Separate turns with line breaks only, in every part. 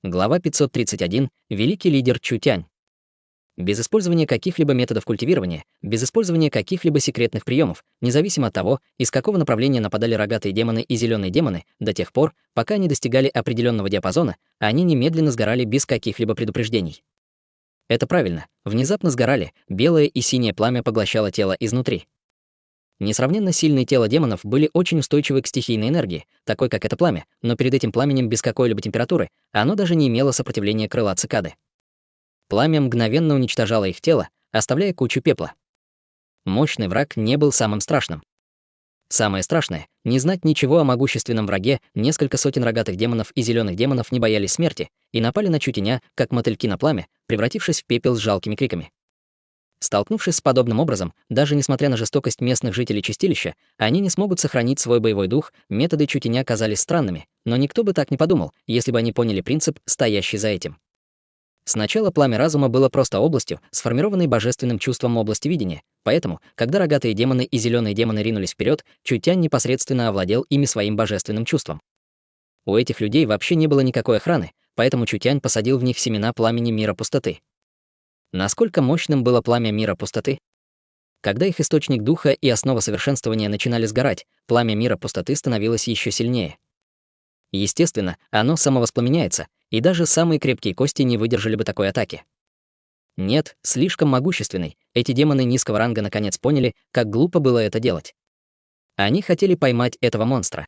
Глава 531. Великий лидер Чутянь. Без использования каких-либо методов культивирования, без использования каких-либо секретных приемов, независимо от того, из какого направления нападали рогатые демоны и зеленые демоны, до тех пор, пока они достигали определенного диапазона, они немедленно сгорали без каких-либо предупреждений. Это правильно, внезапно сгорали, белое и синее пламя поглощало тело изнутри. Несравненно сильные тела демонов были очень устойчивы к стихийной энергии, такой как это пламя, но перед этим пламенем без какой-либо температуры оно даже не имело сопротивления крыла цикады. Пламя мгновенно уничтожало их тело, оставляя кучу пепла. Мощный враг не был самым страшным. Самое страшное — не знать ничего о могущественном враге. Несколько сотен рогатых демонов и зеленых демонов не боялись смерти и напали на Чутяня, как мотыльки на пламя, превратившись в пепел с жалкими криками. Столкнувшись с подобным образом, даже несмотря на жестокость местных жителей чистилища, они не смогут сохранить свой боевой дух. Методы Чутяня казались странными, но никто бы так не подумал, если бы они поняли принцип, стоящий за этим. Сначала пламя разума было просто областью, сформированной божественным чувством области видения, поэтому, когда рогатые демоны и зеленые демоны ринулись вперед, Чутянь непосредственно овладел ими своим божественным чувством. У этих людей вообще не было никакой охраны, поэтому Чутянь посадил в них семена пламени мира пустоты. Насколько мощным было пламя мира пустоты? Когда их источник духа и основа совершенствования начинали сгорать, пламя мира пустоты становилось еще сильнее. Естественно, оно самовоспламеняется, и даже самые крепкие кости не выдержали бы такой атаки. Нет, слишком могущественный, эти демоны низкого ранга наконец поняли, как глупо было это делать. Они хотели поймать этого монстра.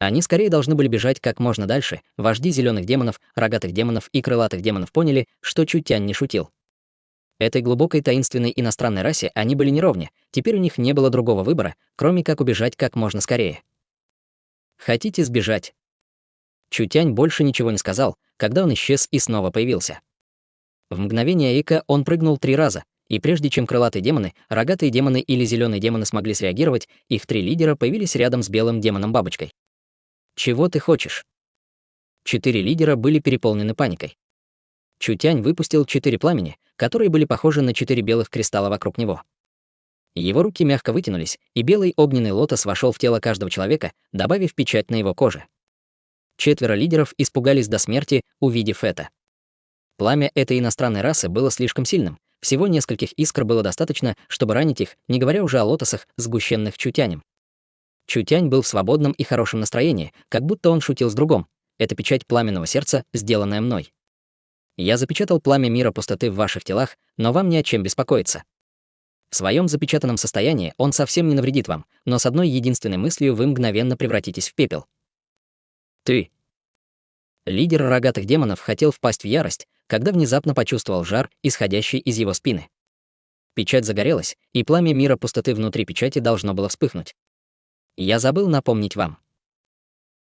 Они скорее должны были бежать как можно дальше. Вожди зеленых демонов, рогатых демонов и крылатых демонов поняли, что Чутянь не шутил. Этой глубокой таинственной иностранной расе они были неровня, теперь у них не было другого выбора, кроме как убежать как можно скорее. Хотите сбежать? Чутянь больше ничего не сказал, когда он исчез и снова появился. В мгновение эйка он прыгнул 3 раза, и прежде чем крылатые демоны, рогатые демоны или зеленые демоны смогли среагировать, их 3 лидера появились рядом с белым демоном-бабочкой. Чего ты хочешь? 4 лидера были переполнены паникой. Чутянь выпустил 4 пламени, которые были похожи на 4 белых кристалла вокруг него. Его руки мягко вытянулись, и белый огненный лотос вошел в тело каждого человека, добавив печать на его коже. 4 лидеров испугались до смерти, увидев это. Пламя этой иностранной расы было слишком сильным, всего нескольких искр было достаточно, чтобы ранить их, не говоря уже о лотосах, сгущенных Чутянем. Чутянь был в свободном и хорошем настроении, как будто он шутил с другом. Это печать пламенного сердца, сделанная мной. Я запечатал пламя мира пустоты в ваших телах, но вам не о чем беспокоиться. В своем запечатанном состоянии он совсем не навредит вам, но с одной единственной мыслью вы мгновенно превратитесь в пепел. Ты. Лидер рогатых демонов хотел впасть в ярость, когда внезапно почувствовал жар, исходящий из его спины. Печать загорелась, и пламя мира пустоты внутри печати должно было вспыхнуть. Я забыл напомнить вам.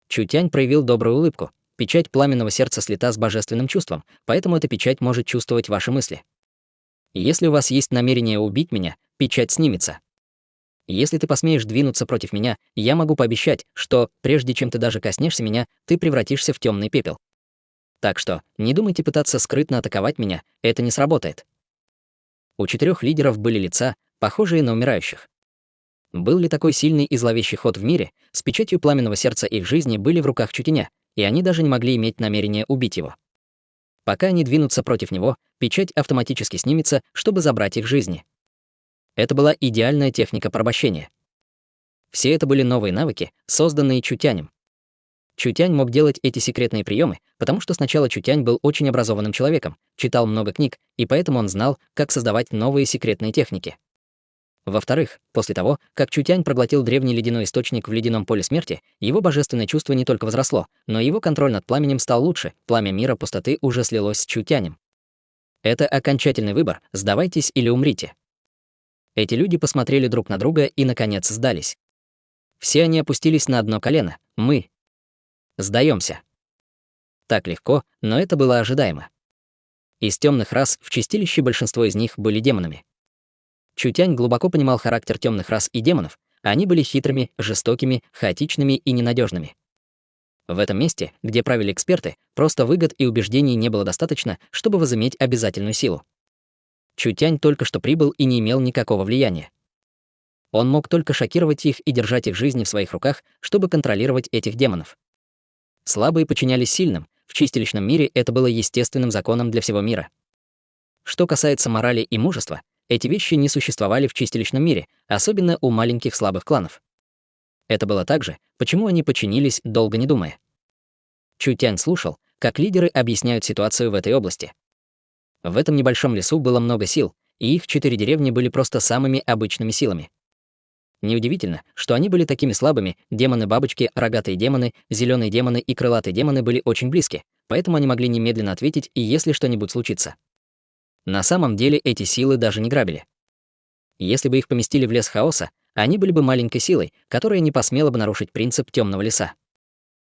Чутянь проявил добрую улыбку. Печать пламенного сердца слита с божественным чувством, поэтому эта печать может чувствовать ваши мысли. Если у вас есть намерение убить меня, печать снимется. Если ты посмеешь двинуться против меня, я могу пообещать, что, прежде чем ты даже коснешься меня, ты превратишься в темный пепел. Так что, не думайте пытаться скрытно атаковать меня, это не сработает. У 4 лидеров были лица, похожие на умирающих. Был ли такой сильный и зловещий ход в мире, с печатью пламенного сердца их жизни были в руках Чутяня, и они даже не могли иметь намерения убить его. Пока они двинутся против него, печать автоматически снимется, чтобы забрать их жизни. Это была идеальная техника порабощения. Все это были новые навыки, созданные Чутянем. Чутянь мог делать эти секретные приемы, потому что сначала Чутянь был очень образованным человеком, читал много книг, и поэтому он знал, как создавать новые секретные техники. Во-вторых, после того, как Чутянь проглотил древний ледяной источник в ледяном поле смерти, его божественное чувство не только возросло, но и его контроль над пламенем стал лучше, пламя мира пустоты уже слилось с Чутянем. Это окончательный выбор, сдавайтесь или умрите. Эти люди посмотрели друг на друга и, наконец, сдались. Все они опустились на одно колено. Мы сдаемся. Так легко, но это было ожидаемо. Из темных рас в чистилище большинство из них были демонами. Чутянь глубоко понимал характер темных рас и демонов, они были хитрыми, жестокими, хаотичными и ненадежными. В этом месте, где правили эксперты, просто выгод и убеждений не было достаточно, чтобы возыметь обязательную силу. Чутянь только что прибыл и не имел никакого влияния. Он мог только шокировать их и держать их жизни в своих руках, чтобы контролировать этих демонов. Слабые подчинялись сильным, в чистилищном мире это было естественным законом для всего мира. Что касается морали и мужества, эти вещи не существовали в чистилищном мире, особенно у маленьких слабых кланов. Это было так же, почему они подчинились, долго не думая. Чутянь слушал, как лидеры объясняют ситуацию в этой области. В этом небольшом лесу было много сил, и их 4 деревни были просто самыми обычными силами. Неудивительно, что они были такими слабыми, демоны-бабочки, рогатые демоны, зеленые демоны и крылатые демоны были очень близки, поэтому они могли немедленно ответить, и если что-нибудь случится. На самом деле эти силы даже не грабили. Если бы их поместили в лес хаоса, они были бы маленькой силой, которая не посмела бы нарушить принцип темного леса.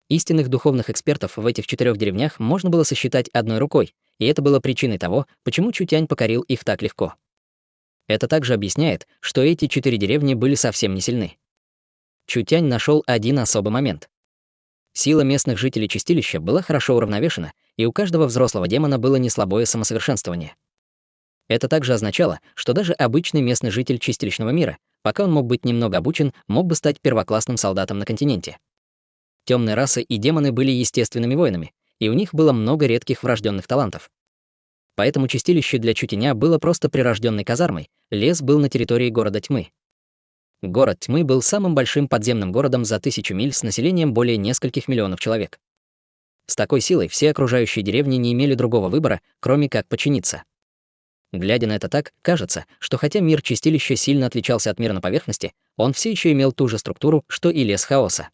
Истинных духовных экспертов в этих 4 деревнях можно было сосчитать одной рукой, и это было причиной того, почему Чутянь покорил их так легко. Это также объясняет, что эти 4 деревни были совсем не сильны. Чутянь нашел один особый момент. Сила местных жителей чистилища была хорошо уравновешена, и у каждого взрослого демона было неслабое самосовершенствование. Это также означало, что даже обычный местный житель чистилищного мира, пока он мог быть немного обучен, мог бы стать первоклассным солдатом на континенте. Темные расы и демоны были естественными воинами, и у них было много редких врожденных талантов. Поэтому чистилище для Чутяня было просто прирожденной казармой, лес был на территории города тьмы. Город тьмы был самым большим подземным городом за 1000 миль с населением более нескольких миллионов человек. С такой силой все окружающие деревни не имели другого выбора, кроме как подчиниться. Глядя на это так, кажется, что хотя мир чистилища сильно отличался от мира на поверхности, он все еще имел ту же структуру, что и лес хаоса.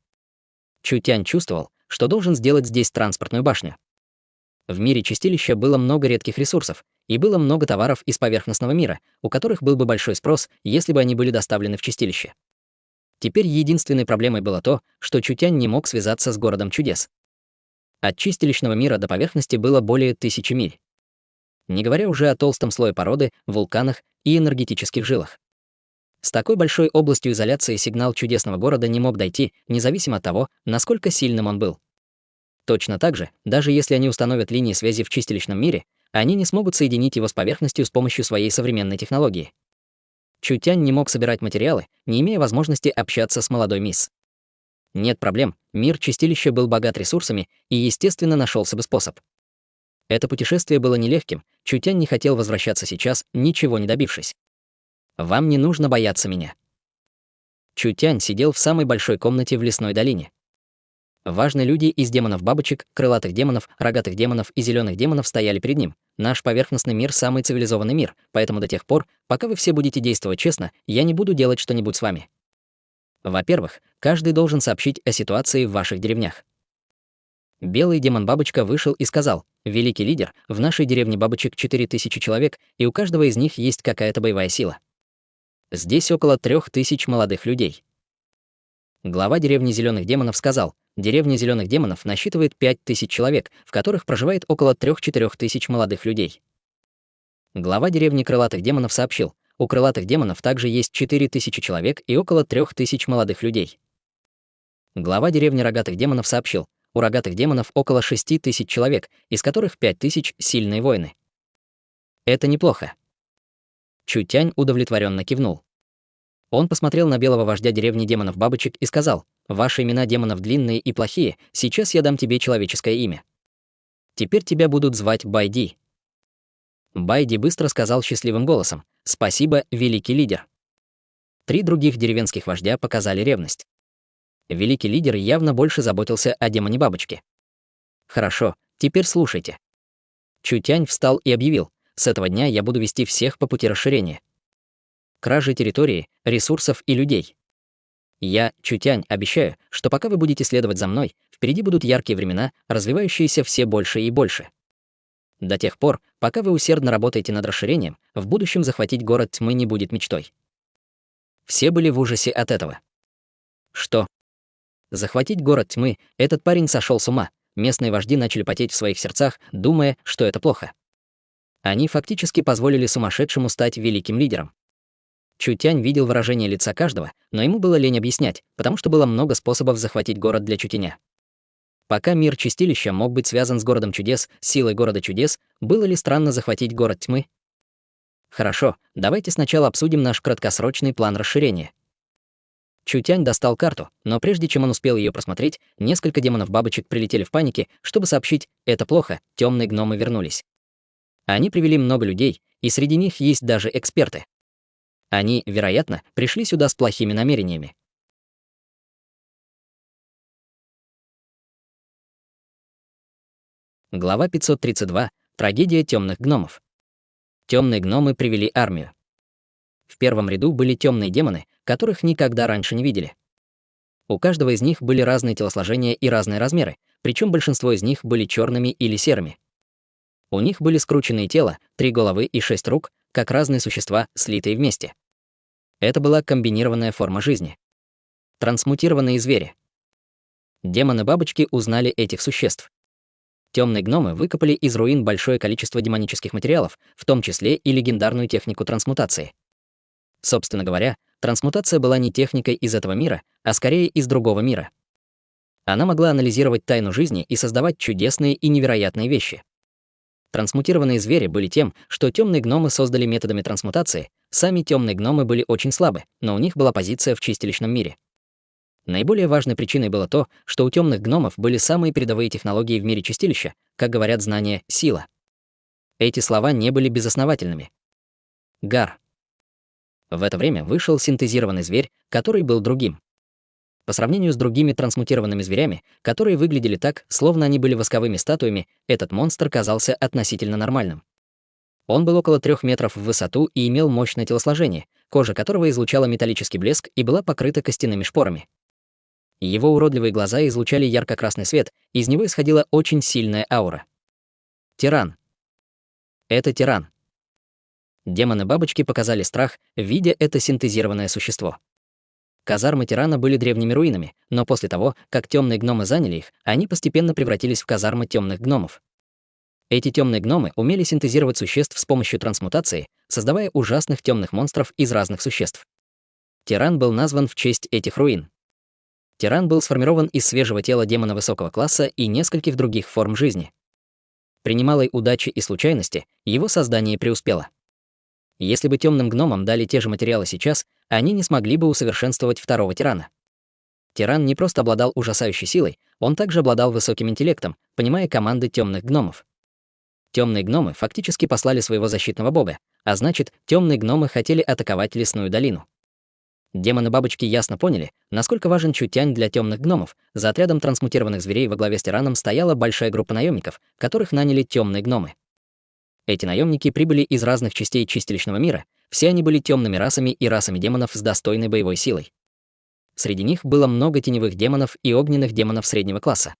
Чутянь чувствовал, что должен сделать здесь транспортную башню. В мире чистилища было много редких ресурсов, и было много товаров из поверхностного мира, у которых был бы большой спрос, если бы они были доставлены в чистилище. Теперь единственной проблемой было то, что Чутянь не мог связаться с городом чудес. От чистилищного мира до поверхности было более 1000 миль. Не говоря уже о толстом слое породы, вулканах и энергетических жилах. С такой большой областью изоляции сигнал чудесного города не мог дойти, независимо от того, насколько сильным он был. Точно так же, даже если они установят линии связи в чистилищном мире, они не смогут соединить его с поверхностью с помощью своей современной технологии. Чутянь не мог собирать материалы, не имея возможности общаться с молодой мисс. Нет проблем, мир чистилища был богат ресурсами и, естественно, нашелся бы способ. Это путешествие было нелегким, Чутянь не хотел возвращаться сейчас, ничего не добившись. «Вам не нужно бояться меня». Чутянь сидел в самой большой комнате в лесной долине. Важные люди из демонов-бабочек, крылатых демонов, рогатых демонов и зеленых демонов стояли перед ним. Наш поверхностный мир — самый цивилизованный мир, поэтому до тех пор, пока вы все будете действовать честно, я не буду делать что-нибудь с вами. Во-первых, каждый должен сообщить о ситуации в ваших деревнях. Белый демон-бабочка вышел и сказал: «Великий лидер, в нашей деревне бабочек 4000 человек, и у каждого из них есть какая-то боевая сила. Здесь около 3000 молодых людей». Глава деревни зеленых демонов сказал: «Деревня зеленых демонов насчитывает 5000 человек, в которых проживает около 3-4 тысяч молодых людей». Глава деревни крылатых демонов сообщил: «У крылатых демонов также есть 4000 человек и около 3000 молодых людей». Глава деревни рогатых демонов сообщил: «У рогатых демонов около 6000 человек, из которых 5000 — сильные воины». Это неплохо. Чутянь удовлетворенно кивнул. Он посмотрел на белого вождя деревни демонов-бабочек и сказал: «Ваши имена демонов длинные и плохие, сейчас я дам тебе человеческое имя. Теперь тебя будут звать Байди». Байди быстро сказал счастливым голосом: «Спасибо, великий лидер». 3 других деревенских вождя показали ревность. Великий лидер явно больше заботился о демоне-бабочке. «Хорошо, теперь слушайте». Чутянь встал и объявил: «С этого дня я буду вести всех по пути расширения. Кражи территории, ресурсов и людей. Я, Чутянь, обещаю, что пока вы будете следовать за мной, впереди будут яркие времена, развивающиеся все больше и больше. До тех пор, пока вы усердно работаете над расширением, в будущем захватить город тьмы не будет мечтой». Все были в ужасе от этого. Что? Захватить город тьмы? Этот парень сошел с ума. Местные вожди начали потеть в своих сердцах, думая, что это плохо. Они фактически позволили сумасшедшему стать великим лидером. Чутянь видел выражение лица каждого, но ему было лень объяснять, потому что было много способов захватить город для Чутяня. Пока мир чистилища мог быть связан с городом чудес, силой города чудес, было ли странно захватить город тьмы? Хорошо, давайте сначала обсудим наш краткосрочный план расширения. Чутянь достал карту, но прежде чем он успел ее просмотреть, несколько демонов-бабочек прилетели в панике, чтобы сообщить: «Это плохо, темные гномы вернулись». Они привели много людей, и среди них есть даже эксперты. Они, вероятно, пришли сюда с плохими намерениями. Глава 532. Трагедия темных гномов. Темные гномы привели армию. В первом ряду были темные демоны, которых никогда раньше не видели. У каждого из них были разные телосложения и разные размеры, причем большинство из них были черными или серыми. У них были скрученные тела, 3 головы и 6 рук, как разные существа, слитые вместе. Это была комбинированная форма жизни. Трансмутированные звери. Демоны-бабочки узнали этих существ. Темные гномы выкопали из руин большое количество демонических материалов, в том числе и легендарную технику трансмутации. Собственно говоря, трансмутация была не техникой из этого мира, а скорее из другого мира. Она могла анализировать тайну жизни и создавать чудесные и невероятные вещи. Трансмутированные звери были тем, что темные гномы создали методами трансмутации. Сами темные гномы были очень слабы, но у них была позиция в чистилищном мире. Наиболее важной причиной было то, что у темных гномов были самые передовые технологии в мире чистилища, как говорят знания, сила. Эти слова не были безосновательными. Гар. В это время вышел синтезированный зверь, который был другим. По сравнению с другими трансмутированными зверями, которые выглядели так, словно они были восковыми статуями, этот монстр казался относительно нормальным. Он был около 3 метров в высоту и имел мощное телосложение, кожа которого излучала металлический блеск и была покрыта костяными шпорами. Его уродливые глаза излучали ярко-красный свет, из него исходила очень сильная аура. Тиран. Это тиран. Демоны-бабочки показали страх, видя это синтезированное существо. Казармы тирана были древними руинами, но после того, как темные гномы заняли их, они постепенно превратились в казармы темных гномов. Эти темные гномы умели синтезировать существ с помощью трансмутации, создавая ужасных темных монстров из разных существ. Тиран был назван в честь этих руин. Тиран был сформирован из свежего тела демона высокого класса и нескольких других форм жизни. При немалой удаче и случайности его создание преуспело. Если бы темным гномам дали те же материалы сейчас, они не смогли бы усовершенствовать второго тирана. Тиран не просто обладал ужасающей силой, он также обладал высоким интеллектом, понимая команды темных гномов. Темные гномы фактически послали своего защитного бога, а значит, темные гномы хотели атаковать лесную долину. Демоны-бабочки ясно поняли, насколько важен Чутянь для темных гномов. За отрядом трансмутированных зверей во главе с тираном стояла большая группа наемников, которых наняли темные гномы. Эти наемники прибыли из разных частей чистилищного мира, все они были темными расами и расами демонов с достойной боевой силой. Среди них было много теневых демонов и огненных демонов среднего класса.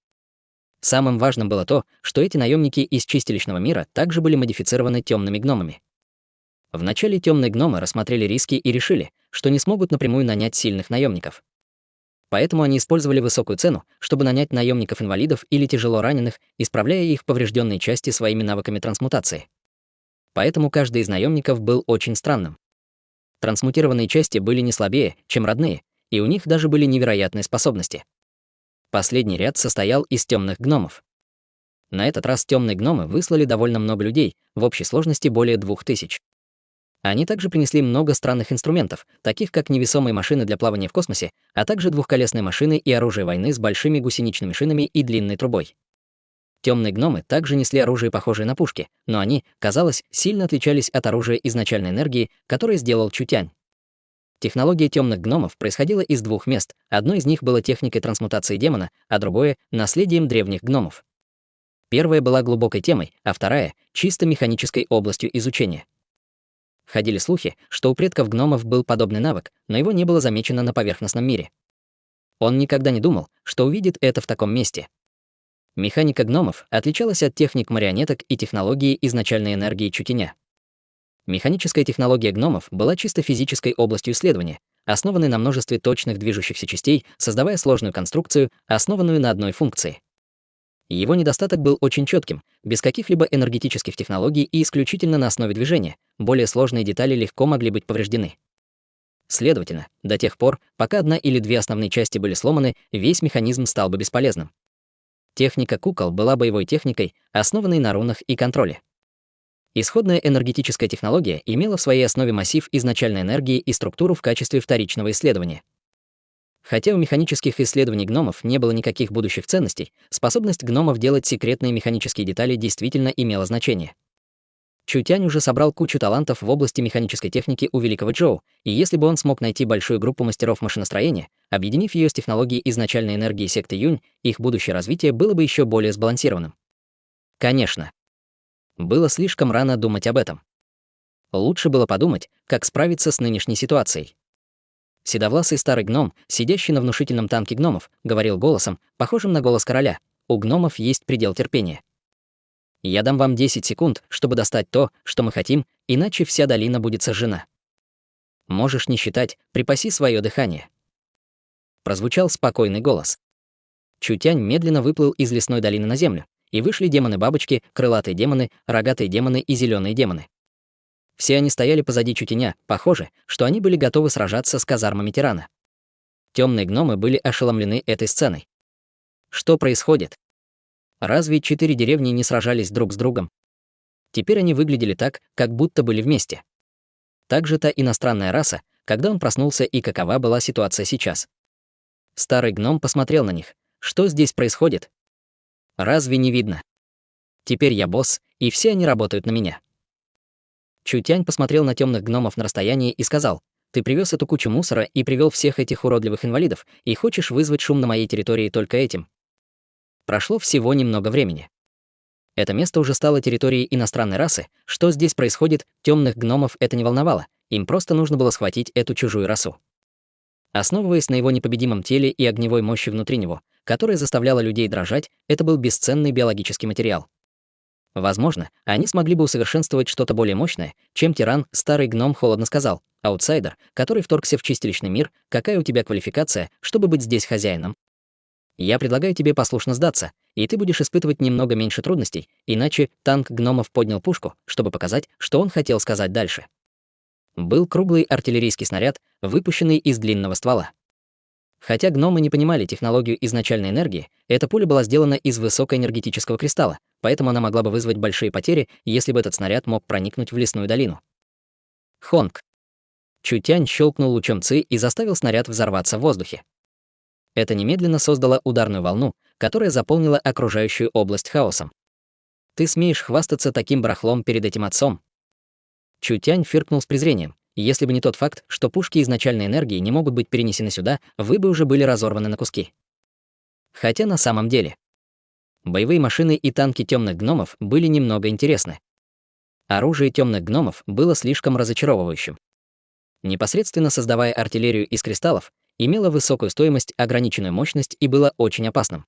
Самым важным было то, что эти наемники из чистилищного мира также были модифицированы темными гномами. Вначале темные гномы рассмотрели риски и решили, что не смогут напрямую нанять сильных наемников. Поэтому они использовали высокую цену, чтобы нанять наемников-инвалидов или тяжело раненых, исправляя их поврежденные части своими навыками трансмутации. Поэтому каждый из наемников был очень странным. Трансмутированные части были не слабее, чем родные, и у них даже были невероятные способности. Последний ряд состоял из темных гномов. На этот раз темные гномы выслали довольно много людей, в общей сложности более 2000. Они также принесли много странных инструментов, таких как невесомые машины для плавания в космосе, а также двухколесные машины и оружие войны с большими гусеничными шинами и длинной трубой. Темные гномы также несли оружие, похожее на пушки, но они, казалось, сильно отличались от оружия изначальной энергии, которое сделал Чутянь. Технология темных гномов происходила из 2 мест. Одно из них было техникой трансмутации демона, а другое — наследием древних гномов. Первая была глубокой темой, а вторая — чисто механической областью изучения. Ходили слухи, что у предков гномов был подобный навык, но его не было замечено на поверхностном мире. Он никогда не думал, что увидит это в таком месте. Механика гномов отличалась от техник марионеток и технологии изначальной энергии Чутяня. Механическая технология гномов была чисто физической областью исследования, основанной на множестве точных движущихся частей, создавая сложную конструкцию, основанную на одной функции. Его недостаток был очень четким, без каких-либо энергетических технологий и исключительно на основе движения. Более сложные детали легко могли быть повреждены. Следовательно, до тех пор, пока 1 или 2 основные части были сломаны, весь механизм стал бы бесполезным. Техника кукол была боевой техникой, основанной на рунах и контроле. Исходная энергетическая технология имела в своей основе массив изначальной энергии и структуру в качестве вторичного исследования. Хотя у механических исследований гномов не было никаких будущих ценностей, способность гномов делать секретные механические детали действительно имела значение. Чутянь уже собрал кучу талантов в области механической техники у великого Джоу, и если бы он смог найти большую группу мастеров машиностроения, объединив ее с технологией изначальной энергии секты Юнь, их будущее развитие было бы еще более сбалансированным. Конечно. Было слишком рано думать об этом. Лучше было подумать, как справиться с нынешней ситуацией. Седовласый старый гном, сидящий на внушительном танке гномов, говорил голосом, похожим на голос короля: «У гномов есть предел терпения. Я дам вам 10 секунд, чтобы достать то, что мы хотим, иначе вся долина будет сожжена. Можешь не считать, припаси свое дыхание». Прозвучал спокойный голос. Чутянь медленно выплыл из лесной долины на землю, и вышли демоны-бабочки, крылатые демоны, рогатые демоны и зеленые демоны. Все они стояли позади Чутяня, похоже, что они были готовы сражаться с казармами тирана. Темные гномы были ошеломлены этой сценой. Что происходит? Разве 4 деревни не сражались друг с другом? Теперь они выглядели так, как будто были вместе. Так же та иностранная раса, когда он проснулся, и какова была ситуация сейчас. Старый гном посмотрел на них. Что здесь происходит? Разве не видно? Теперь я босс, и все они работают на меня. Чутянь посмотрел на темных гномов на расстоянии и сказал: «Ты привез эту кучу мусора и привел всех этих уродливых инвалидов, и хочешь вызвать шум на моей территории только этим». Прошло всего немного времени. Это место уже стало территорией иностранной расы. Что здесь происходит, темных гномов это не волновало, им просто нужно было схватить эту чужую расу. Основываясь на его непобедимом теле и огневой мощи внутри него, которая заставляла людей дрожать, это был бесценный биологический материал. Возможно, они смогли бы усовершенствовать что-то более мощное, чем тиран. Старый гном холодно сказал: «Аутсайдер, который вторгся в чистилищный мир, какая у тебя квалификация, чтобы быть здесь хозяином? Я предлагаю тебе послушно сдаться, и ты будешь испытывать немного меньше трудностей, иначе». Танк гномов поднял пушку, чтобы показать, что он хотел сказать дальше. Был круглый артиллерийский снаряд, выпущенный из длинного ствола. Хотя гномы не понимали технологию изначальной энергии, эта пуля была сделана из высокоэнергетического кристалла, поэтому она могла бы вызвать большие потери, если бы этот снаряд мог проникнуть в лесную долину. Хонг. Чутянь щелкнул лучом ци и заставил снаряд взорваться в воздухе. Это немедленно создало ударную волну, которая заполнила окружающую область хаосом. «Ты смеешь хвастаться таким барахлом перед этим отцом?» Чутянь фыркнул с презрением. «Если бы не тот факт, что пушки изначальной энергии не могут быть перенесены сюда, вы бы уже были разорваны на куски». Хотя на самом деле боевые машины и танки темных гномов были немного интересны. Оружие темных гномов было слишком разочаровывающим. Непосредственно создавая артиллерию из кристаллов, имело высокую стоимость, ограниченную мощность и было очень опасным.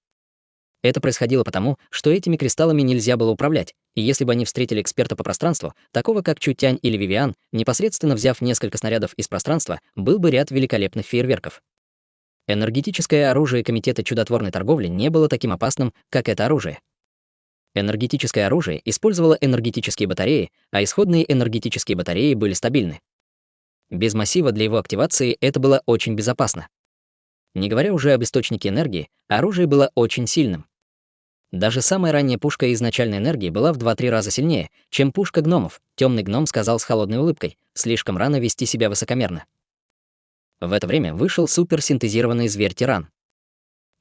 Это происходило потому, что этими кристаллами нельзя было управлять, и если бы они встретили эксперта по пространству, такого как Чутянь или Вивиан, непосредственно взяв несколько снарядов из пространства, был бы ряд великолепных фейерверков. Энергетическое оружие Комитета чудотворной торговли не было таким опасным, как это оружие. Энергетическое оружие использовало энергетические батареи, а исходные энергетические батареи были стабильны. Без массива для его активации это было очень безопасно. Не говоря уже об источнике энергии, оружие было очень сильным. Даже самая ранняя пушка изначальной энергии была в 2-3 раза сильнее, чем пушка гномов. Темный гном сказал с холодной улыбкой: «Слишком рано вести себя высокомерно». В это время вышел суперсинтезированный зверь-тиран.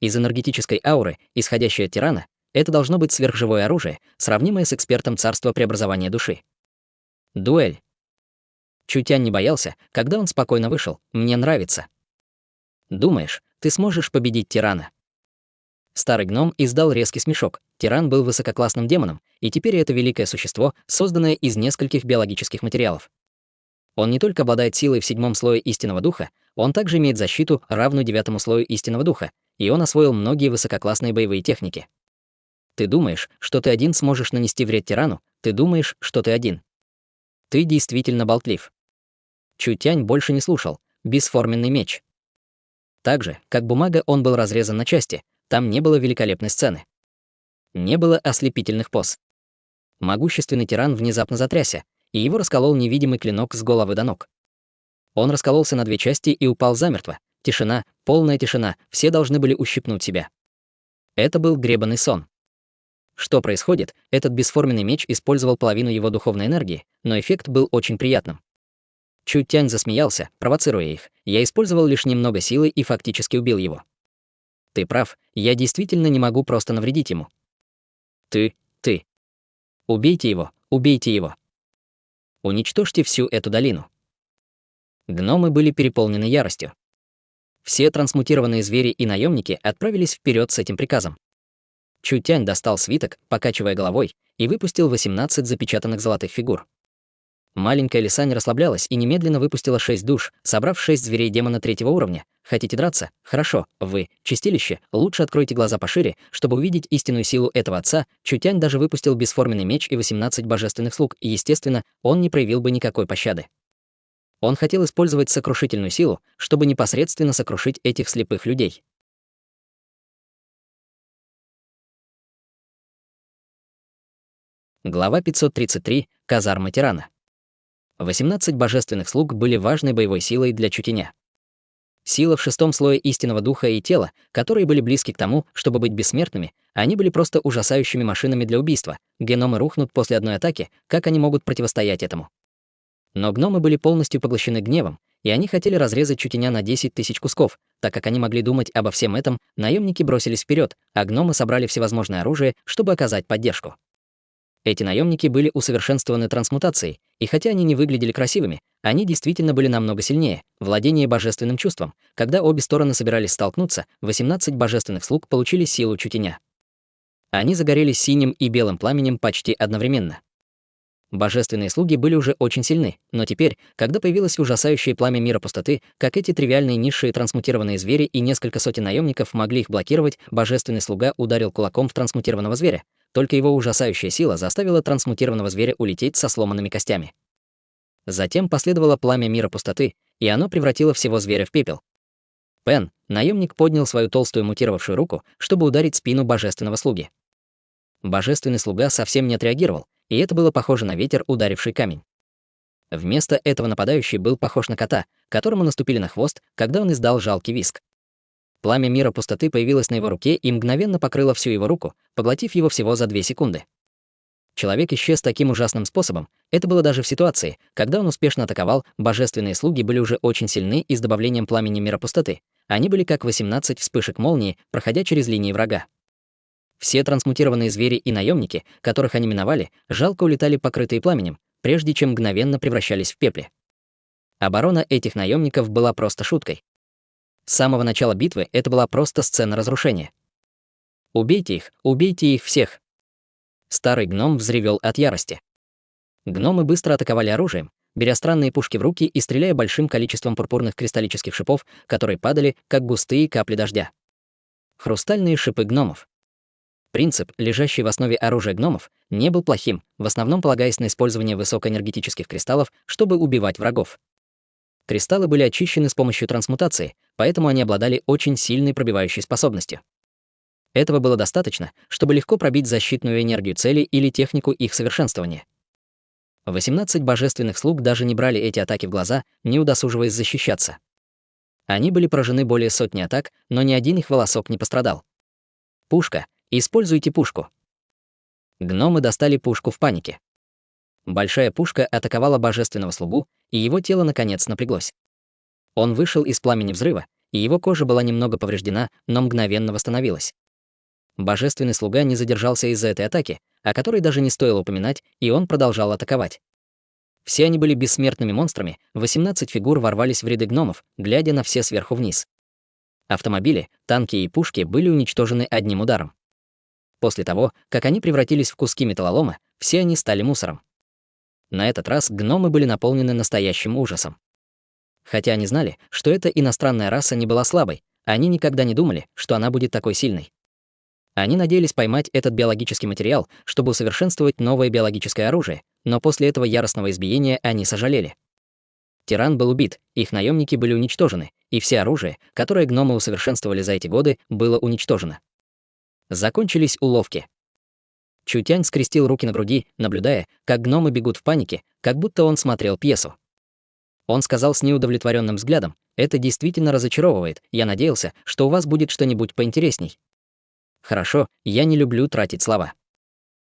Из энергетической ауры, исходящей от тирана, это должно быть сверхживое оружие, сравнимое с экспертом царства преобразования души. Дуэль. Чутянь не боялся, когда он спокойно вышел. «Мне нравится». «Думаешь, ты сможешь победить тирана?» Старый гном издал резкий смешок. Тиран был высококлассным демоном, и теперь это великое существо, созданное из нескольких биологических материалов. Он не только обладает силой в 7-м слое истинного духа, он также имеет защиту, равную 9-му слою истинного духа, и он освоил многие высококлассные боевые техники. Ты думаешь, что ты один сможешь нанести вред тирану? Ты думаешь, что ты один? Ты действительно болтлив. Чутянь больше не слушал. Бесформенный меч. Так же, как бумага, он был разрезан на части. Там не было великолепной сцены. Не было ослепительных поз. Могущественный тиран внезапно затрясся, и его расколол невидимый клинок с головы до ног. Он раскололся на 2 части и упал замертво. Тишина, полная тишина, все должны были ущипнуть себя. Это был гребаный сон. Что происходит? Этот бесформенный меч использовал половину его духовной энергии, но эффект был очень приятным. Чу Тянь засмеялся, провоцируя их. Я использовал лишь немного силы и фактически убил его. Ты прав, я действительно не могу просто навредить ему. Ты. Убейте его, убейте его. Уничтожьте всю эту долину. Гномы были переполнены яростью. Все трансмутированные звери и наемники отправились вперед с этим приказом. Чу Тянь достал свиток, покачивая головой, и выпустил 18 запечатанных золотых фигур. Маленькая лиса не расслаблялась и немедленно выпустила 6 душ, собрав 6 зверей демона 3-го уровня. Хотите драться? Хорошо. Вы, чистилище, лучше откройте глаза пошире, чтобы увидеть истинную силу этого отца. Чу Тянь даже выпустил бесформенный меч и 18 божественных слуг, и, естественно, он не проявил бы никакой пощады. Он хотел использовать сокрушительную силу, чтобы непосредственно сокрушить этих слепых людей. Глава 533. Казарма тирана. 18 божественных слуг были важной боевой силой для Чу Тяня. Сила в 6-м слое истинного духа и тела, которые были близки к тому, чтобы быть бессмертными, они были просто ужасающими машинами для убийства. Геномы рухнут после одной атаки, как они могут противостоять этому? Но гномы были полностью поглощены гневом, и они хотели разрезать Чу Тяня на 10 тысяч кусков. Так как они могли думать обо всем этом, наемники бросились вперед, а гномы собрали всевозможное оружие, чтобы оказать поддержку. Эти наемники были усовершенствованы трансмутацией, и хотя они не выглядели красивыми, они действительно были намного сильнее. Владение божественным чувством. Когда обе стороны собирались столкнуться, 18 божественных слуг получили силу Чу Тяня. Они загорелись синим и белым пламенем почти одновременно. Божественные слуги были уже очень сильны, но теперь, когда появилось ужасающее пламя мира пустоты, как эти тривиальные низшие трансмутированные звери и несколько сотен наемников могли их блокировать, божественный слуга ударил кулаком в трансмутированного зверя. Только его ужасающая сила заставила трансмутированного зверя улететь со сломанными костями. Затем последовало пламя мира пустоты, и оно превратило всего зверя в пепел. Пен, наемник, поднял свою толстую мутировавшую руку, чтобы ударить спину божественного слуги. Божественный слуга совсем не отреагировал, и это было похоже на ветер, ударивший камень. Вместо этого нападающий был похож на кота, которому наступили на хвост, когда он издал жалкий визг. Пламя мира пустоты появилось на его руке и мгновенно покрыло всю его руку, поглотив его всего за 2 секунды. Человек исчез таким ужасным способом. Это было даже в ситуации, когда он успешно атаковал, божественные слуги были уже очень сильны и с добавлением пламени мира пустоты. Они были как 18 вспышек молнии, проходя через линии врага. Все трансмутированные звери и наемники, которых они миновали, жалко улетали покрытые пламенем, прежде чем мгновенно превращались в пепле. Оборона этих наемников была просто шуткой. С самого начала битвы это была просто сцена разрушения. Убейте их всех. Старый гном взревел от ярости. Гномы быстро атаковали оружием, беря странные пушки в руки и стреляя большим количеством пурпурных кристаллических шипов, которые падали, как густые капли дождя. Хрустальные шипы гномов. Принцип, лежащий в основе оружия гномов, не был плохим, в основном полагаясь на использование высокоэнергетических кристаллов, чтобы убивать врагов. Кристаллы были очищены с помощью трансмутации, поэтому они обладали очень сильной пробивающей способностью. Этого было достаточно, чтобы легко пробить защитную энергию цели или технику их совершенствования. 18 божественных слуг даже не брали эти атаки в глаза, не удосуживаясь защищаться. Они были поражены более сотни атак, но ни один их волосок не пострадал. Пушка. Используйте пушку. Гномы достали пушку в панике. Большая пушка атаковала божественного слугу, и его тело наконец напряглось. Он вышел из пламени взрыва, и его кожа была немного повреждена, но мгновенно восстановилась. Божественный слуга не задержался из-за этой атаки, о которой даже не стоило упоминать, и он продолжал атаковать. Все они были бессмертными монстрами, 18 фигур ворвались в ряды гномов, глядя на все сверху вниз. Автомобили, танки и пушки были уничтожены одним ударом. После того, как они превратились в куски металлолома, все они стали мусором. На этот раз гномы были наполнены настоящим ужасом. Хотя они знали, что эта иностранная раса не была слабой, они никогда не думали, что она будет такой сильной. Они надеялись поймать этот биологический материал, чтобы усовершенствовать новое биологическое оружие, но после этого яростного избиения они сожалели. Тиран был убит, их наемники были уничтожены, и все оружие, которое гномы усовершенствовали за эти годы, было уничтожено. Закончились уловки. Чу Тянь скрестил руки на груди, наблюдая, как гномы бегут в панике, как будто он смотрел пьесу. Он сказал с неудовлетворенным взглядом: «Это действительно разочаровывает, я надеялся, что у вас будет что-нибудь поинтересней». «Хорошо, я не люблю тратить слова.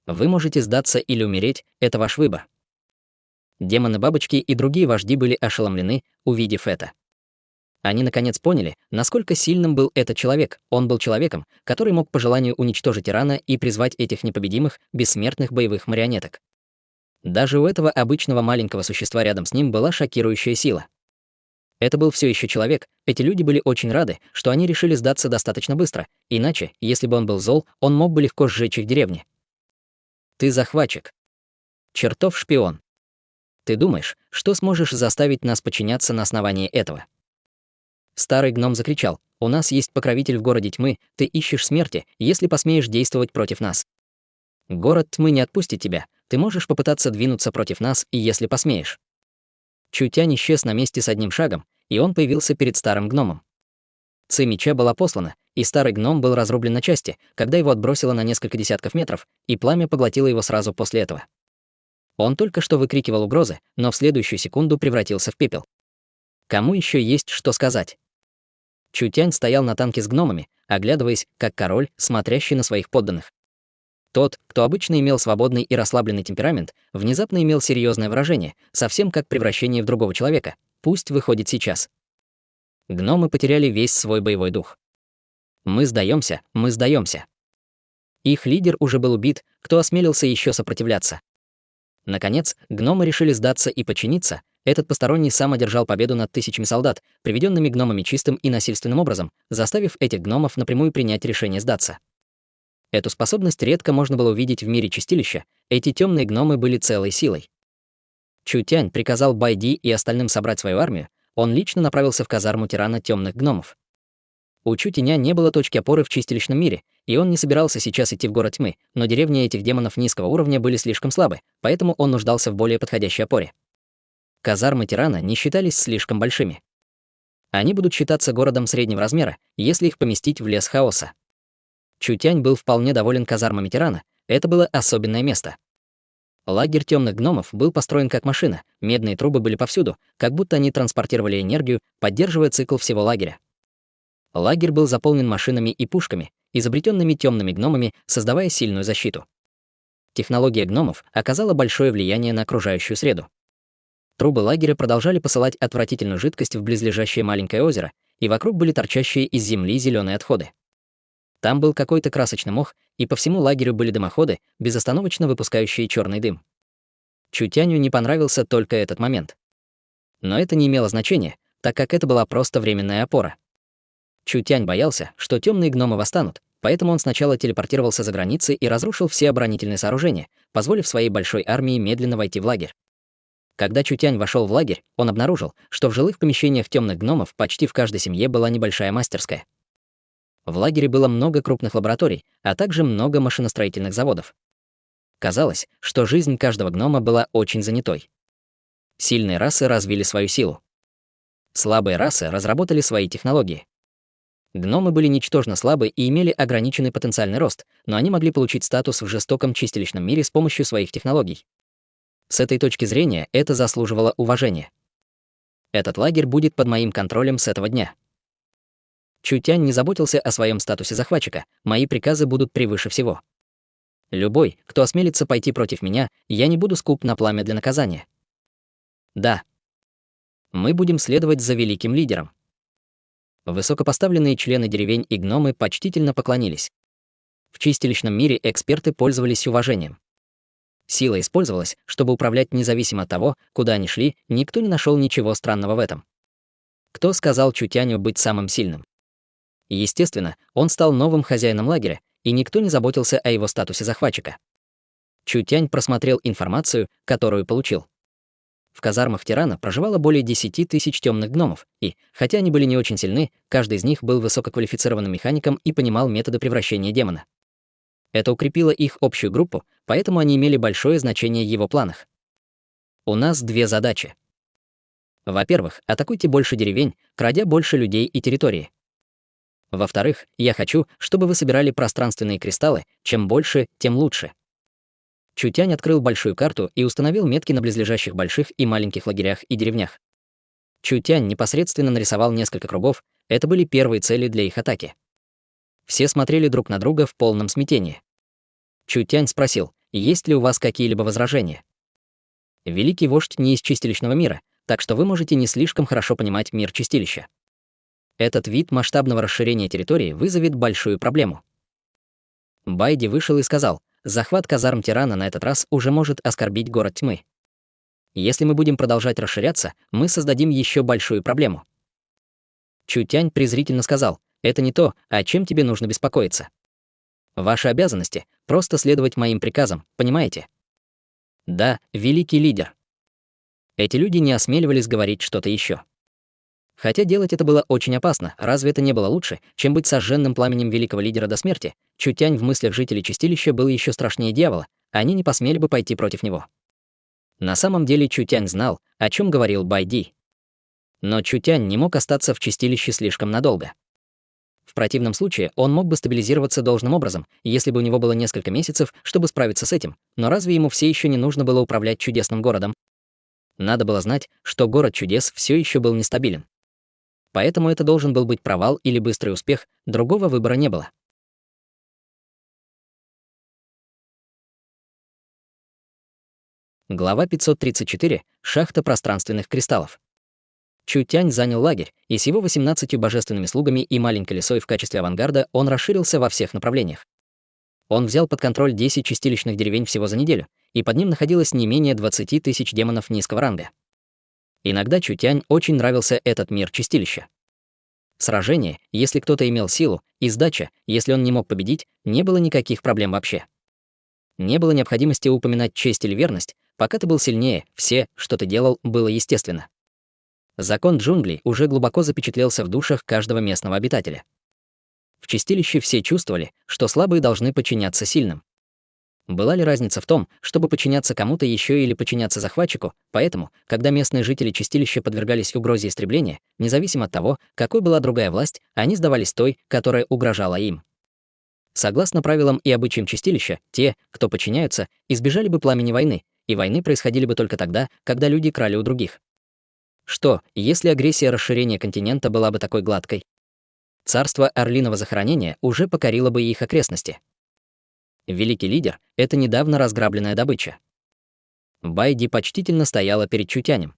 Вы можете сдаться или умереть, это ваш выбор». Демоны-бабочки и другие вожди были ошеломлены, увидев это. Они наконец поняли, насколько сильным был этот человек. Он был человеком, который мог по желанию уничтожить тирана и призвать этих непобедимых, бессмертных боевых марионеток. Даже у этого обычного маленького существа рядом с ним была шокирующая сила. Это был все еще человек. Эти люди были очень рады, что они решили сдаться достаточно быстро, иначе, если бы он был зол, он мог бы легко сжечь их деревни. Ты захватчик. Чертов шпион. Ты думаешь, что сможешь заставить нас подчиняться на основании этого? Старый гном закричал: «У нас есть покровитель в городе тьмы, ты ищешь смерти, если посмеешь действовать против нас. Город тьмы не отпустит тебя, ты можешь попытаться двинуться против нас, и если посмеешь». Чутянь исчез на месте с одним шагом, и он появился перед старым гномом. Ци меча была послана, и старый гном был разрублен на части, когда его отбросило на несколько десятков метров, и пламя поглотило его сразу после этого. Он только что выкрикивал угрозы, но в следующую секунду превратился в пепел. Кому еще есть что сказать? Чутянь стоял на танке с гномами, оглядываясь, как король, смотрящий на своих подданных. Тот, кто обычно имел свободный и расслабленный темперамент, внезапно имел серьезное выражение, совсем как превращение в другого человека. Пусть выходит сейчас. Гномы потеряли весь свой боевой дух. Мы сдаемся, мы сдаемся. Их лидер уже был убит, кто осмелился еще сопротивляться. Наконец, гномы решили сдаться и подчиниться. Этот посторонний сам одержал победу над тысячами солдат, приведенными гномами чистым и насильственным образом, заставив этих гномов напрямую принять решение сдаться. Эту способность редко можно было увидеть в мире чистилища, эти темные гномы были целой силой. Чутянь приказал Байди и остальным собрать свою армию, он лично направился в казарму тирана темных гномов. У Чутяня не было точки опоры в чистилищном мире, и он не собирался сейчас идти в город тьмы, но деревни этих демонов низкого уровня были слишком слабы, поэтому он нуждался в более подходящей опоре. Казармы тирана не считались слишком большими. Они будут считаться городом среднего размера, если их поместить в лес хаоса. Чутянь был вполне доволен казармами тирана, это было особенное место. Лагерь темных гномов был построен как машина, медные трубы были повсюду, как будто они транспортировали энергию, поддерживая цикл всего лагеря. Лагерь был заполнен машинами и пушками, изобретенными темными гномами, создавая сильную защиту. Технология гномов оказала большое влияние на окружающую среду. Трубы лагеря продолжали посылать отвратительную жидкость в близлежащее маленькое озеро, и вокруг были торчащие из земли зеленые отходы. Там был какой-то красочный мох, и по всему лагерю были дымоходы, безостановочно выпускающие черный дым. Чутяню не понравился только этот момент. Но это не имело значения, так как это была просто временная опора. Чутянь боялся, что темные гномы восстанут, поэтому он сначала телепортировался за границы и разрушил все оборонительные сооружения, позволив своей большой армии медленно войти в лагерь. Когда Чутянь вошел в лагерь, он обнаружил, что в жилых помещениях темных гномов почти в каждой семье была небольшая мастерская. В лагере было много крупных лабораторий, а также много машиностроительных заводов. Казалось, что жизнь каждого гнома была очень занятой. Сильные расы развили свою силу. Слабые расы разработали свои технологии. Гномы были ничтожно слабы и имели ограниченный потенциальный рост, но они могли получить статус в жестоком чистилищном мире с помощью своих технологий. С этой точки зрения это заслуживало уважения. Этот лагерь будет под моим контролем с этого дня. Чутянь не заботился о своем статусе захватчика, мои приказы будут превыше всего. Любой, кто осмелится пойти против меня, я не буду скуп на пламя для наказания. Да. Мы будем следовать за великим лидером. Высокопоставленные члены деревень и гномы почтительно поклонились. В чистилищном мире эксперты пользовались уважением. Сила использовалась, чтобы управлять независимо от того, куда они шли, никто не нашел ничего странного в этом. Кто сказал Чутяню быть самым сильным? Естественно, он стал новым хозяином лагеря, и никто не заботился о его статусе захватчика. Чутянь просмотрел информацию, которую получил. В казармах тирана проживало более 10 тысяч темных гномов, и, хотя они были не очень сильны, каждый из них был высококвалифицированным механиком и понимал методы превращения демона. Это укрепило их общую группу, поэтому они имели большое значение в его планах. У нас две задачи. Во-первых, атакуйте больше деревень, крадя больше людей и территории. Во-вторых, я хочу, чтобы вы собирали пространственные кристаллы, чем больше, тем лучше. Чутянь открыл большую карту и установил метки на близлежащих больших и маленьких лагерях и деревнях. Чутянь непосредственно нарисовал несколько кругов, это были первые цели для их атаки. Все смотрели друг на друга в полном смятении. Чутянь спросил, есть ли у вас какие-либо возражения. Великий вождь не из чистилищного мира, так что вы можете не слишком хорошо понимать мир чистилища. Этот вид масштабного расширения территории вызовет большую проблему. Байди вышел и сказал, захват казарм тирана на этот раз уже может оскорбить город тьмы. Если мы будем продолжать расширяться, мы создадим еще большую проблему. Чутянь презрительно сказал, это не то, о чем тебе нужно беспокоиться. Ваши обязанности — просто следовать моим приказам, понимаете? Да, великий лидер. Эти люди не осмеливались говорить что-то еще. Хотя делать это было очень опасно, разве это не было лучше, чем быть сожженным пламенем великого лидера до смерти? Чутянь в мыслях жителей чистилища был еще страшнее дьявола, они не посмели бы пойти против него. На самом деле Чутянь знал, о чем говорил Байди. Но Чутянь не мог остаться в чистилище слишком надолго. В противном случае он мог бы стабилизироваться должным образом, если бы у него было несколько месяцев, чтобы справиться с этим, но разве ему все еще не нужно было управлять чудесным городом? Надо было знать, что город чудес все еще был нестабилен. Поэтому это должен был быть провал или быстрый успех, другого выбора не было. Глава 534. Шахта пространственных кристаллов. Чутянь занял лагерь, и с его 18 божественными слугами и маленькой лисой в качестве авангарда он расширился во всех направлениях. Он взял под контроль 10 чистилищных деревень всего за неделю, и под ним находилось не менее 20 тысяч демонов низкого ранга. Иногда Чутянь очень нравился этот мир чистилища. Сражение, если кто-то имел силу, и сдача, если он не мог победить, не было никаких проблем вообще. Не было необходимости упоминать честь или верность, пока ты был сильнее, все, что ты делал, было естественно. Закон джунглей уже глубоко запечатлелся в душах каждого местного обитателя. В чистилище все чувствовали, что слабые должны подчиняться сильным. Была ли разница в том, чтобы подчиняться кому-то еще или подчиняться захватчику, поэтому, когда местные жители чистилища подвергались угрозе истребления, независимо от того, какой была другая власть, они сдавались той, которая угрожала им. Согласно правилам и обычаям чистилища, те, кто подчиняются, избежали бы пламени войны, и войны происходили бы только тогда, когда люди крали у других. Что, если агрессия расширения континента была бы такой гладкой? Царство Орлиного захоронения уже покорило бы их окрестности. Великий лидер — это недавно разграбленная добыча. Байди почтительно стояла перед Чутянем.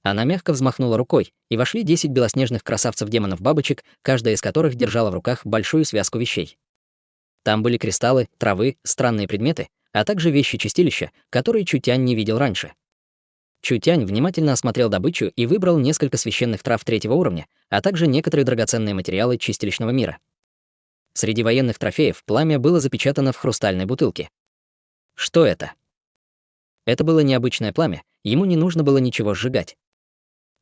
Она мягко взмахнула рукой, и вошли 10 белоснежных красавцев-демонов-бабочек, каждая из которых держала в руках большую связку вещей. Там были кристаллы, травы, странные предметы, а также вещи чистилища, которые Чутянь не видел раньше. Чутянь внимательно осмотрел добычу и выбрал несколько священных трав 3-го уровня, а также некоторые драгоценные материалы чистилищного мира. Среди военных трофеев пламя было запечатано в хрустальной бутылке. Что это? Это было необычное пламя, ему не нужно было ничего сжигать.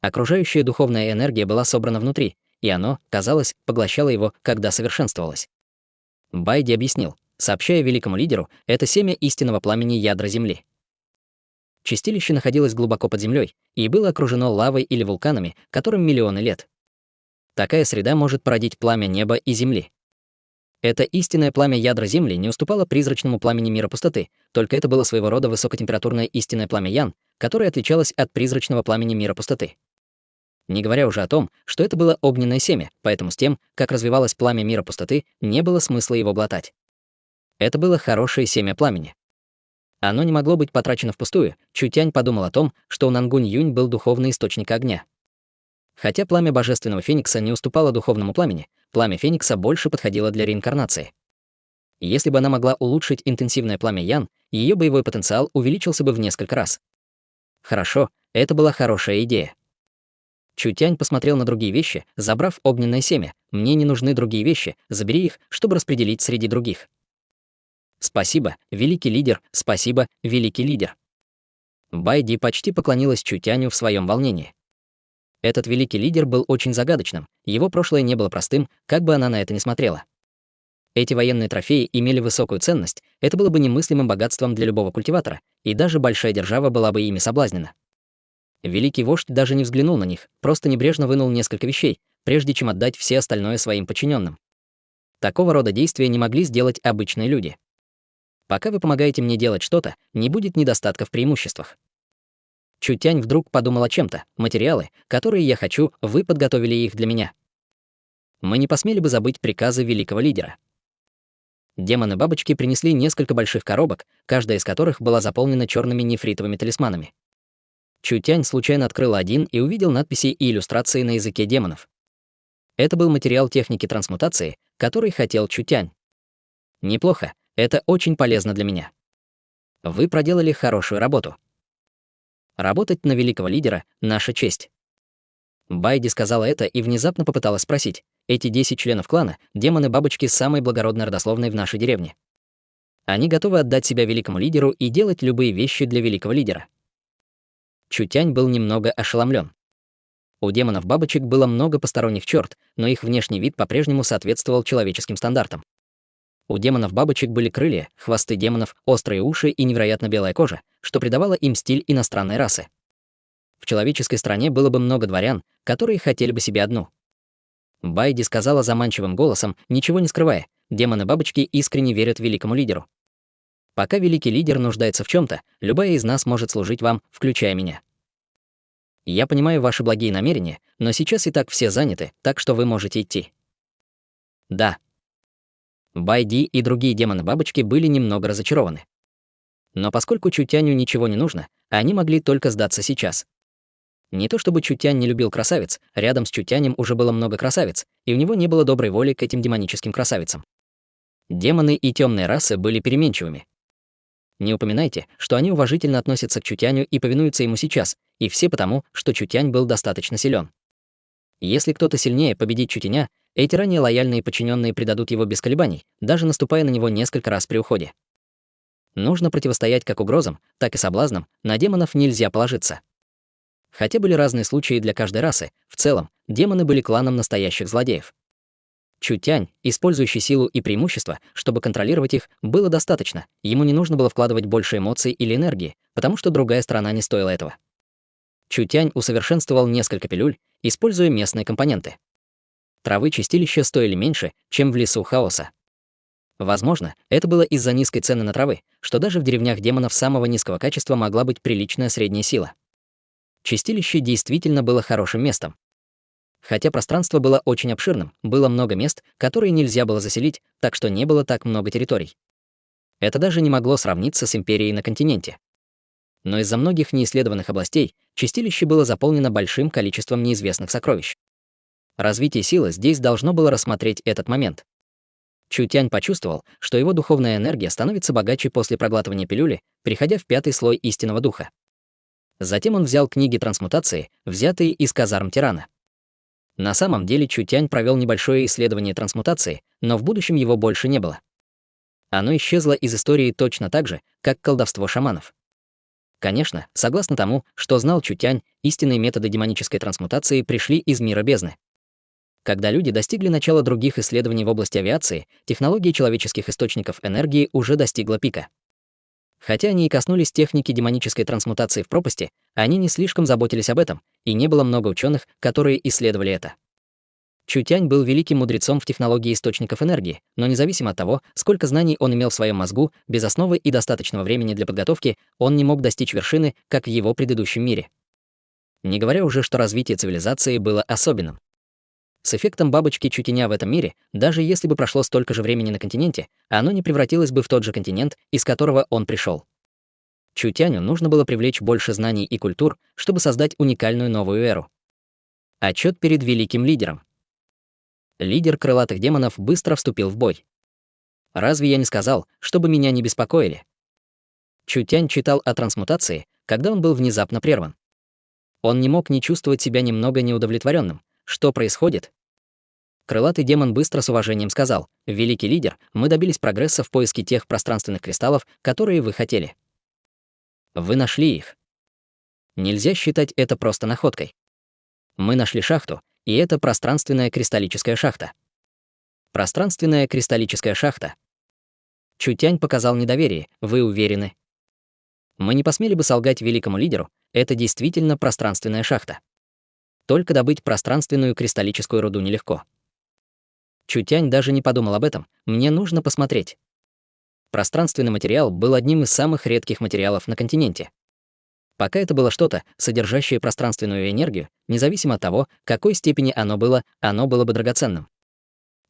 Окружающая духовная энергия была собрана внутри, и оно, казалось, поглощало его, когда совершенствовалось. Байди объяснил, сообщая великому лидеру, это семя истинного пламени ядра Земли. Чистилище находилось глубоко под землей и было окружено лавой или вулканами, которым миллионы лет. Такая среда может породить пламя неба и земли. Это истинное пламя ядра Земли не уступало призрачному пламени мира пустоты, только это было своего рода высокотемпературное истинное пламя Ян, которое отличалось от призрачного пламени мира пустоты. Не говоря уже о том, что это было огненное семя, поэтому с тем, как развивалось пламя мира пустоты, не было смысла его глотать. Это было хорошее семя пламени. Оно не могло быть потрачено впустую. Чутянь подумал о том, что у Нангунь-Юнь был духовный источник огня. Хотя пламя божественного феникса не уступало духовному пламени, пламя феникса больше подходило для реинкарнации. Если бы она могла улучшить интенсивное пламя Ян, ее боевой потенциал увеличился бы в несколько раз. Хорошо, это была хорошая идея. Чутянь посмотрел на другие вещи, забрав огненное семя. Мне не нужны другие вещи, забери их, чтобы распределить среди других. Спасибо, великий лидер, спасибо, великий лидер. Байди почти поклонилась Чутяню в своем волнении. Этот великий лидер был очень загадочным, его прошлое не было простым, как бы она на это ни смотрела. Эти военные трофеи имели высокую ценность, это было бы немыслимым богатством для любого культиватора, и даже большая держава была бы ими соблазнена. Великий вождь даже не взглянул на них, просто небрежно вынул несколько вещей, прежде чем отдать все остальное своим подчиненным. Такого рода действия не могли сделать обычные люди. Пока вы помогаете мне делать что-то, не будет недостатка в преимуществах. Чутянь вдруг подумал о чем-то. Материалы, которые я хочу, вы подготовили их для меня. Мы не посмели бы забыть приказы великого лидера. Демоны-бабочки принесли несколько больших коробок, каждая из которых была заполнена черными нефритовыми талисманами. Чутянь случайно открыл один и увидел надписи и иллюстрации на языке демонов. Это был материал техники трансмутации, который хотел Чутянь. Неплохо, это очень полезно для меня. Вы проделали хорошую работу. Работать на великого лидера — наша честь. Байди сказала это и внезапно попыталась спросить: эти 10 членов клана — демоны-бабочки самой благородной родословной в нашей деревне. Они готовы отдать себя великому лидеру и делать любые вещи для великого лидера. Чутянь был немного ошеломлен. У демонов-бабочек было много посторонних черт, но их внешний вид по-прежнему соответствовал человеческим стандартам. У демонов-бабочек были крылья, хвосты демонов, острые уши и невероятно белая кожа, что придавало им стиль иностранной расы. В человеческой стране было бы много дворян, которые хотели бы себе одну. Байди сказала заманчивым голосом, ничего не скрывая: демоны-бабочки искренне верят великому лидеру. Пока великий лидер нуждается в чем-то, любая из нас может служить вам, включая меня. Я понимаю ваши благие намерения, но сейчас и так все заняты, так что вы можете идти. Да. Байди и другие демоны-бабочки были немного разочарованы. Но поскольку Чутяню ничего не нужно, они могли только сдаться сейчас. Не то чтобы Чутянь не любил красавиц, рядом с Чутянем уже было много красавиц, и у него не было доброй воли к этим демоническим красавицам. Демоны и темные расы были переменчивыми. Не упоминайте, что они уважительно относятся к Чутяню и повинуются ему сейчас, и все потому, что Чутянь был достаточно силен. Если кто-то сильнее победит Чутяня, эти ранее лояльные подчиненные предадут его без колебаний, даже наступая на него несколько раз при уходе. Нужно противостоять как угрозам, так и соблазнам, на демонов нельзя положиться. Хотя были разные случаи для каждой расы, в целом, демоны были кланом настоящих злодеев. Чутянь, использующий силу и преимущество, чтобы контролировать их, было достаточно, ему не нужно было вкладывать больше эмоций или энергии, потому что другая сторона не стоила этого. Чутянь усовершенствовал несколько пилюль, используя местные компоненты. Травы чистилища стоили меньше, чем в лесу хаоса. Возможно, это было из-за низкой цены на травы, что даже в деревнях демонов самого низкого качества могла быть приличная средняя сила. Чистилище действительно было хорошим местом. Хотя пространство было очень обширным, было много мест, которые нельзя было заселить, так что не было так много территорий. Это даже не могло сравниться с империей на континенте. Но из-за многих неисследованных областей чистилище было заполнено большим количеством неизвестных сокровищ. Развитие силы здесь должно было рассмотреть этот момент. Чутянь почувствовал, что его духовная энергия становится богаче после проглатывания пилюли, переходя в 5-й слой истинного духа. Затем он взял книги трансмутации, взятые из казарм тирана. На самом деле Чутянь провел небольшое исследование трансмутации, но в будущем его больше не было. Оно исчезло из истории точно так же, как колдовство шаманов. Конечно, согласно тому, что знал Чутянь, истинные методы демонической трансмутации пришли из мира бездны. Когда люди достигли начала других исследований в области авиации, технология человеческих источников энергии уже достигла пика. Хотя они и коснулись техники демонической трансмутации в пропасти, они не слишком заботились об этом, и не было много ученых, которые исследовали это. Чутянь был великим мудрецом в технологии источников энергии, но независимо от того, сколько знаний он имел в своем мозгу, без основы и достаточного времени для подготовки, он не мог достичь вершины, как в его предыдущем мире. Не говоря уже, что развитие цивилизации было особенным. С эффектом бабочки Чутяня в этом мире, даже если бы прошло столько же времени на континенте, оно не превратилось бы в тот же континент, из которого он пришел. Чутяню нужно было привлечь больше знаний и культур, чтобы создать уникальную новую эру. Отчет перед великим лидером. Лидер крылатых демонов быстро вступил в бой. Разве я не сказал, чтобы меня не беспокоили? Чутянь читал о трансмутации, когда он был внезапно прерван. Он не мог не чувствовать себя немного неудовлетворенным. Что происходит? Крылатый демон быстро с уважением сказал: «Великий лидер, мы добились прогресса в поиске тех пространственных кристаллов, которые вы хотели. Вы нашли их. Нельзя считать это просто находкой. Мы нашли шахту, и это пространственная кристаллическая шахта. Пространственная кристаллическая шахта». Чутянь показал недоверие. «Вы уверены?» Мы не посмели бы солгать великому лидеру, это действительно пространственная шахта. Только добыть пространственную кристаллическую руду нелегко. Чутянь даже не подумал об этом, мне нужно посмотреть. Пространственный материал был одним из самых редких материалов на континенте. Пока это было что-то, содержащее пространственную энергию, независимо от того, какой степени оно было бы драгоценным.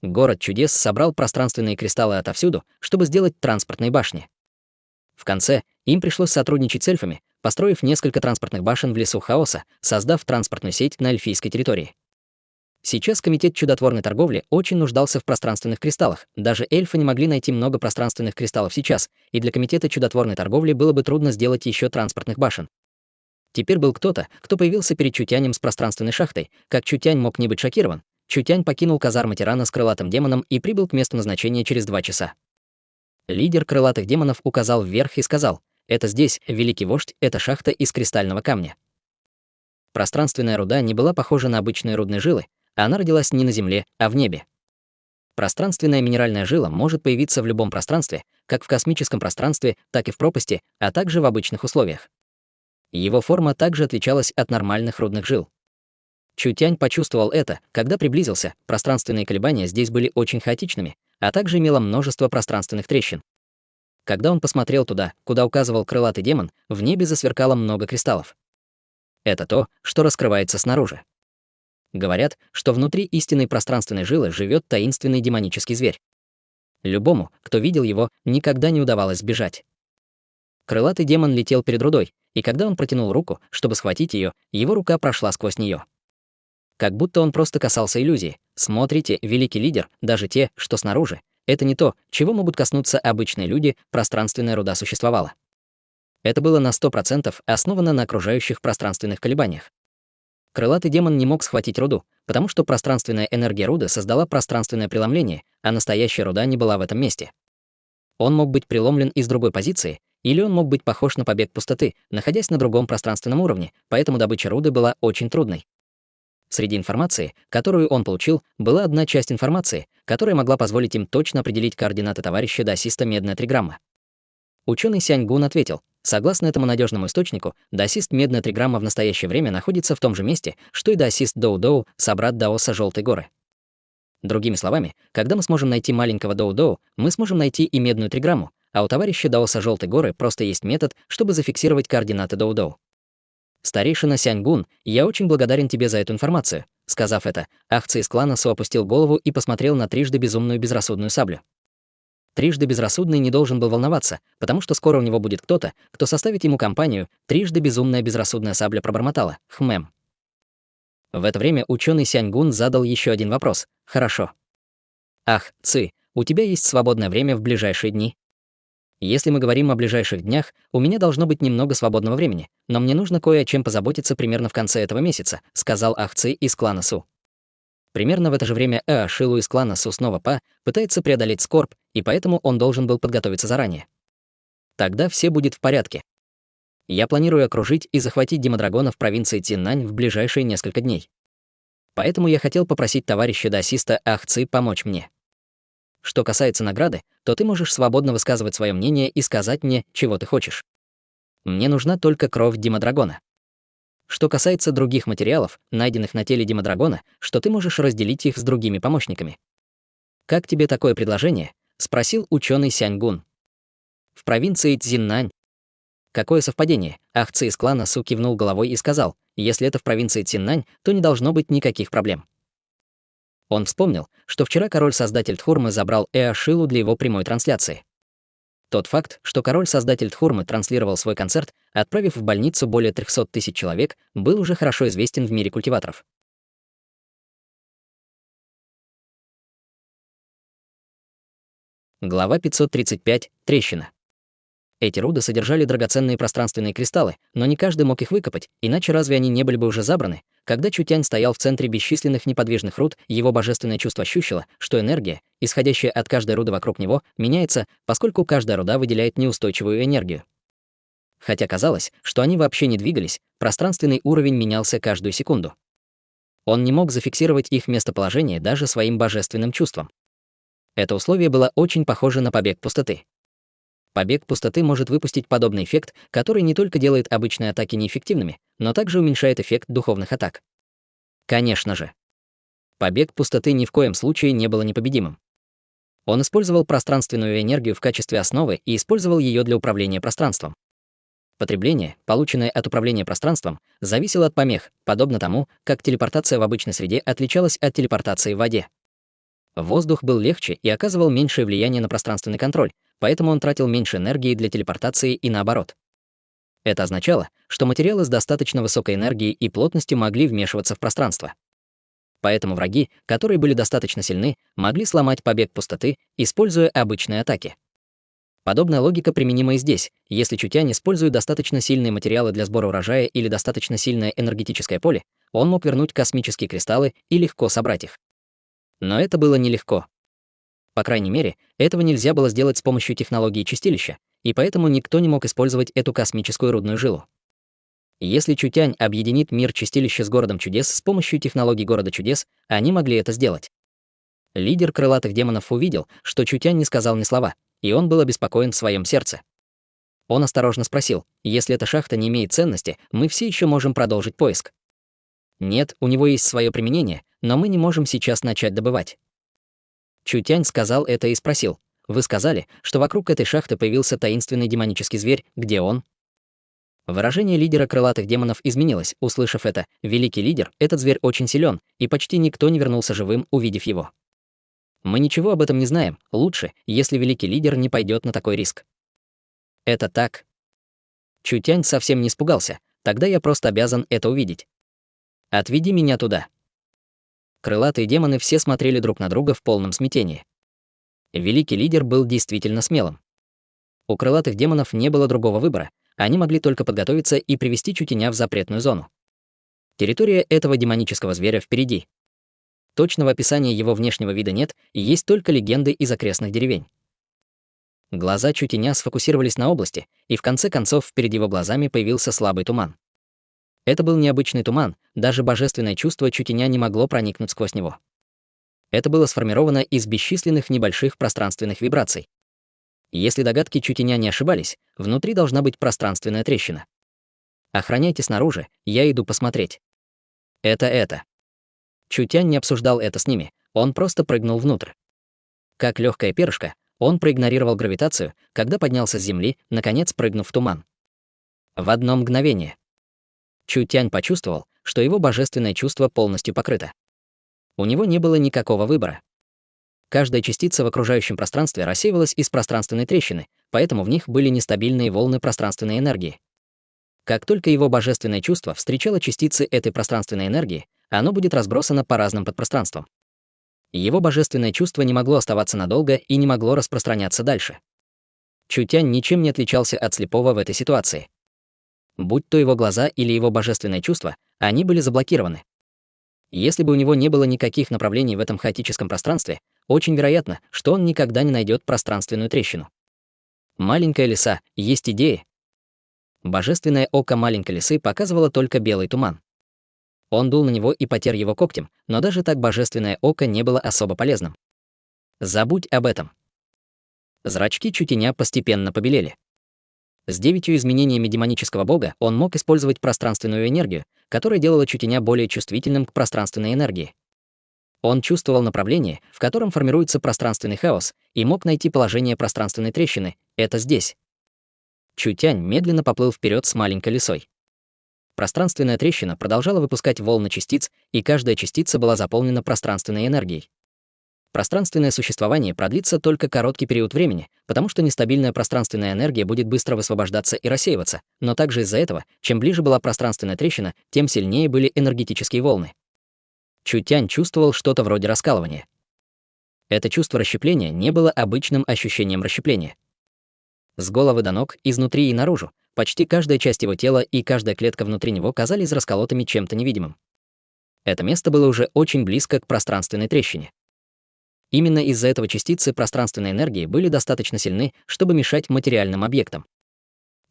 Город чудес собрал пространственные кристаллы отовсюду, чтобы сделать транспортные башни. В конце им пришлось сотрудничать с эльфами, построив несколько транспортных башен в лесу хаоса, создав транспортную сеть на эльфийской территории. Сейчас комитет чудотворной торговли очень нуждался в пространственных кристаллах. Даже эльфы не могли найти много пространственных кристаллов сейчас, и для комитета чудотворной торговли было бы трудно сделать еще транспортных башен. Теперь был кто-то, кто появился перед Чутянем с пространственной шахтой. Как Чутянь мог не быть шокирован? Чутянь покинул казармы тирана с крылатым демоном и прибыл к месту назначения через 2 часа. Лидер крылатых демонов указал вверх и сказал: «Это здесь, великий вождь, это шахта из кристального камня». Пространственная руда не была похожа на обычные рудные жилы, а она родилась не на Земле, а в небе. Пространственная минеральная жила может появиться в любом пространстве, как в космическом пространстве, так и в пропасти, а также в обычных условиях. Его форма также отличалась от нормальных рудных жил. Чутянь почувствовал это, когда приблизился. Пространственные колебания здесь были очень хаотичными, а также имело множество пространственных трещин. Когда он посмотрел туда, куда указывал крылатый демон, в небе засверкало много кристаллов. Это то, что раскрывается снаружи. Говорят, что внутри истинной пространственной жилы живет таинственный демонический зверь. Любому, кто видел его, никогда не удавалось сбежать. Крылатый демон летел перед рудой, и когда он протянул руку, чтобы схватить ее, его рука прошла сквозь нее. Как будто он просто касался иллюзии. Смотрите, великий лидер, даже те, что снаружи, это не то, чего могут коснуться обычные люди, пространственная руда существовала. Это было на 100% основано на окружающих пространственных колебаниях. Крылатый демон не мог схватить руду, потому что пространственная энергия руды создала пространственное преломление, а настоящая руда не была в этом месте. Он мог быть преломлен из другой позиции, или он мог быть похож на побег пустоты, находясь на другом пространственном уровне, поэтому добыча руды была очень трудной. Среди информации, которую он получил, была одна часть информации, которая могла позволить им точно определить координаты товарища даосиста медная триграмма. Ученый Сяньгун ответил: согласно этому надежному источнику, даосист медная триграмма в настоящее время находится в том же месте, что и даосист Доу-Доу, собрат даоса Желтой горы. Другими словами, когда мы сможем найти маленького Доу-Доу, мы сможем найти и медную триграмму, а у товарища даоса Желтой горы просто есть метод, чтобы зафиксировать координаты Доу-Доу. Старейшина Сяньгун, я очень благодарен тебе за эту информацию. Сказав это, Ахцы из клана Су опустил голову и посмотрел на трижды безумную безрассудную саблю. Трижды безрассудный не должен был волноваться, потому что скоро у него будет кто-то, кто составит ему компанию. Трижды безумная безрассудная сабля пробормотала: хмэм. В это время ученый Сяньгун задал еще один вопрос. Хорошо. Ах, Ци, у тебя есть свободное время в ближайшие дни? Если мы говорим о ближайших днях, у меня должно быть немного свободного времени, но мне нужно кое о чем позаботиться примерно в конце этого месяца, сказал Ахцы из клана Су. Примерно в это же время Шилу из клана Су снова пытается преодолеть скорбь, и поэтому он должен был подготовиться заранее. Тогда все будет в порядке. Я планирую окружить и захватить демодрагона в провинции Циннань в ближайшие несколько дней. Поэтому я хотел попросить товарища даосиста Ахцы помочь мне. Что касается награды, то ты можешь свободно высказывать свое мнение и сказать мне, чего ты хочешь. Мне нужна только кровь демодрагона. Что касается других материалов, найденных на теле демодрагона, что ты можешь разделить их с другими помощниками. Как тебе такое предложение? Спросил ученый Сяньгун. В провинции Цзиннань. Какое совпадение? Ахцы из клана Су кивнул головой и сказал: если это в провинции Циннань, то не должно быть никаких проблем. Он вспомнил, что вчера король-создатель Тхурмы забрал Шилу для его прямой трансляции. Тот факт, что король-создатель Тхурмы транслировал свой концерт, отправив в больницу более 300 тысяч человек, был уже хорошо известен в мире культиваторов. Глава 535. Трещина. Эти руды содержали драгоценные пространственные кристаллы, но не каждый мог их выкопать, иначе разве они не были бы уже забраны? Когда Чутянь стоял в центре бесчисленных неподвижных руд, его божественное чувство ощущало, что энергия, исходящая от каждой руды вокруг него, меняется, поскольку каждая руда выделяет неустойчивую энергию. Хотя казалось, что они вообще не двигались, пространственный уровень менялся каждую секунду. Он не мог зафиксировать их местоположение даже своим божественным чувством. Это условие было очень похоже на побег пустоты. Побег пустоты может выпустить подобный эффект, который не только делает обычные атаки неэффективными, но также уменьшает эффект духовных атак. Конечно же. Побег пустоты ни в коем случае не было непобедимым. Он использовал пространственную энергию в качестве основы и использовал ее для управления пространством. Потребление, полученное от управления пространством, зависело от помех, подобно тому, как телепортация в обычной среде отличалась от телепортации в воде. Воздух был легче и оказывал меньшее влияние на пространственный контроль, поэтому он тратил меньше энергии для телепортации и наоборот. Это означало, что материалы с достаточно высокой энергией и плотностью могли вмешиваться в пространство. Поэтому враги, которые были достаточно сильны, могли сломать побег пустоты, используя обычные атаки. Подобная логика применима и здесь. Если Чутянь использует достаточно сильные материалы для сбора урожая или достаточно сильное энергетическое поле, он мог вернуть космические кристаллы и легко собрать их. Но это было нелегко. По крайней мере, этого нельзя было сделать с помощью технологии чистилища, и поэтому никто не мог использовать эту космическую рудную жилу. Если Чутянь объединит мир чистилища с городом чудес с помощью технологий города чудес, они могли это сделать. Лидер крылатых демонов увидел, что Чутянь не сказал ни слова, и он был обеспокоен в своем сердце. Он осторожно спросил: «Если эта шахта не имеет ценности, мы все еще можем продолжить поиск». «Нет, у него есть свое применение, но мы не можем сейчас начать добывать». Чутянь сказал это и спросил: «Вы сказали, что вокруг этой шахты появился таинственный демонический зверь, где он?» Выражение лидера крылатых демонов изменилось, услышав это: «Великий лидер, этот зверь очень силен, и почти никто не вернулся живым, увидев его. Мы ничего об этом не знаем, лучше, если великий лидер не пойдет на такой риск». «Это так?» Чутянь совсем не испугался: «Тогда я просто обязан это увидеть. Отведи меня туда». Крылатые демоны все смотрели друг на друга в полном смятении. Великий лидер был действительно смелым. У крылатых демонов не было другого выбора, они могли только подготовиться и привести Чутяня в запретную зону. Территория этого демонического зверя впереди. Точного описания его внешнего вида нет, и есть только легенды из окрестных деревень. Глаза Чутяня сфокусировались на области, и в конце концов перед его глазами появился слабый туман. Это был необычный туман, даже божественное чувство Чутяня не могло проникнуть сквозь него. Это было сформировано из бесчисленных небольших пространственных вибраций. Если догадки Чутяня не ошибались, внутри должна быть пространственная трещина. «Охраняйте снаружи, я иду посмотреть». Это. Чутянь не обсуждал это с ними, он просто прыгнул внутрь. Как легкое перышко, он проигнорировал гравитацию, когда поднялся с земли, наконец прыгнув в туман. В одно мгновение. Чутянь почувствовал, что его божественное чувство полностью покрыто. У него не было никакого выбора. Каждая частица в окружающем пространстве рассеивалась из пространственной трещины, поэтому в них были нестабильные волны пространственной энергии. Как только его божественное чувство встречало частицы этой пространственной энергии, оно будет разбросано по разным подпространствам. Его божественное чувство не могло оставаться надолго и не могло распространяться дальше. Чутянь ничем не отличался от слепого в этой ситуации. Будь то его глаза или его божественное чувство, они были заблокированы. Если бы у него не было никаких направлений в этом хаотическом пространстве, очень вероятно, что он никогда не найдет пространственную трещину. Маленькая лиса, есть идеи. Божественное око маленькой лисы показывало только белый туман. Он дул на него и потер его когтем, но даже так божественное око не было особо полезным. Забудь об этом. Зрачки Чутяня постепенно побелели. С 9 изменениями демонического бога он мог использовать пространственную энергию, которая делала Чутяня более чувствительным к пространственной энергии. Он чувствовал направление, в котором формируется пространственный хаос, и мог найти положение пространственной трещины — это здесь. Чутянь медленно поплыл вперед с маленькой лисой. Пространственная трещина продолжала выпускать волны частиц, и каждая частица была заполнена пространственной энергией. Пространственное существование продлится только короткий период времени, потому что нестабильная пространственная энергия будет быстро высвобождаться и рассеиваться, но также из-за этого, чем ближе была пространственная трещина, тем сильнее были энергетические волны. Чутянь чувствовал что-то вроде раскалывания. Это чувство расщепления не было обычным ощущением расщепления. С головы до ног, изнутри и наружу, почти каждая часть его тела и каждая клетка внутри него казались расколотыми чем-то невидимым. Это место было уже очень близко к пространственной трещине. Именно из-за этого частицы пространственной энергии были достаточно сильны, чтобы мешать материальным объектам.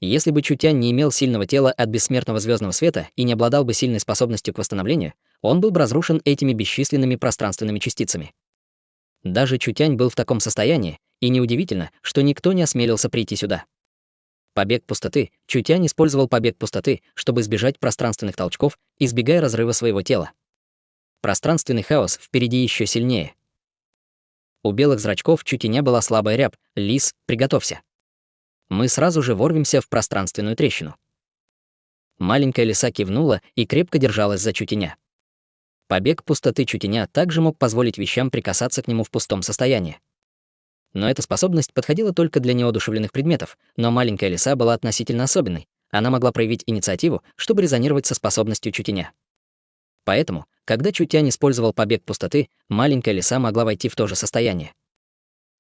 Если бы Чутянь не имел сильного тела от бессмертного звездного света и не обладал бы сильной способностью к восстановлению, он был бы разрушен этими бесчисленными пространственными частицами. Даже Чутянь был в таком состоянии, и неудивительно, что никто не осмелился прийти сюда. Побег пустоты. Чутянь использовал побег пустоты, чтобы избежать пространственных толчков, избегая разрыва своего тела. Пространственный хаос впереди еще сильнее. У белых зрачков Чутяня была слабая рябь. «Лис, приготовься. Мы сразу же ворвемся в пространственную трещину». Маленькая лиса кивнула и крепко держалась за Чутяня. Побег пустоты Чутяня также мог позволить вещам прикасаться к нему в пустом состоянии. Но эта способность подходила только для неодушевленных предметов, но маленькая лиса была относительно особенной. Она могла проявить инициативу, чтобы резонировать со способностью Чутяня. Поэтому, когда Чутянь использовал побег пустоты, маленькая лиса могла войти в то же состояние.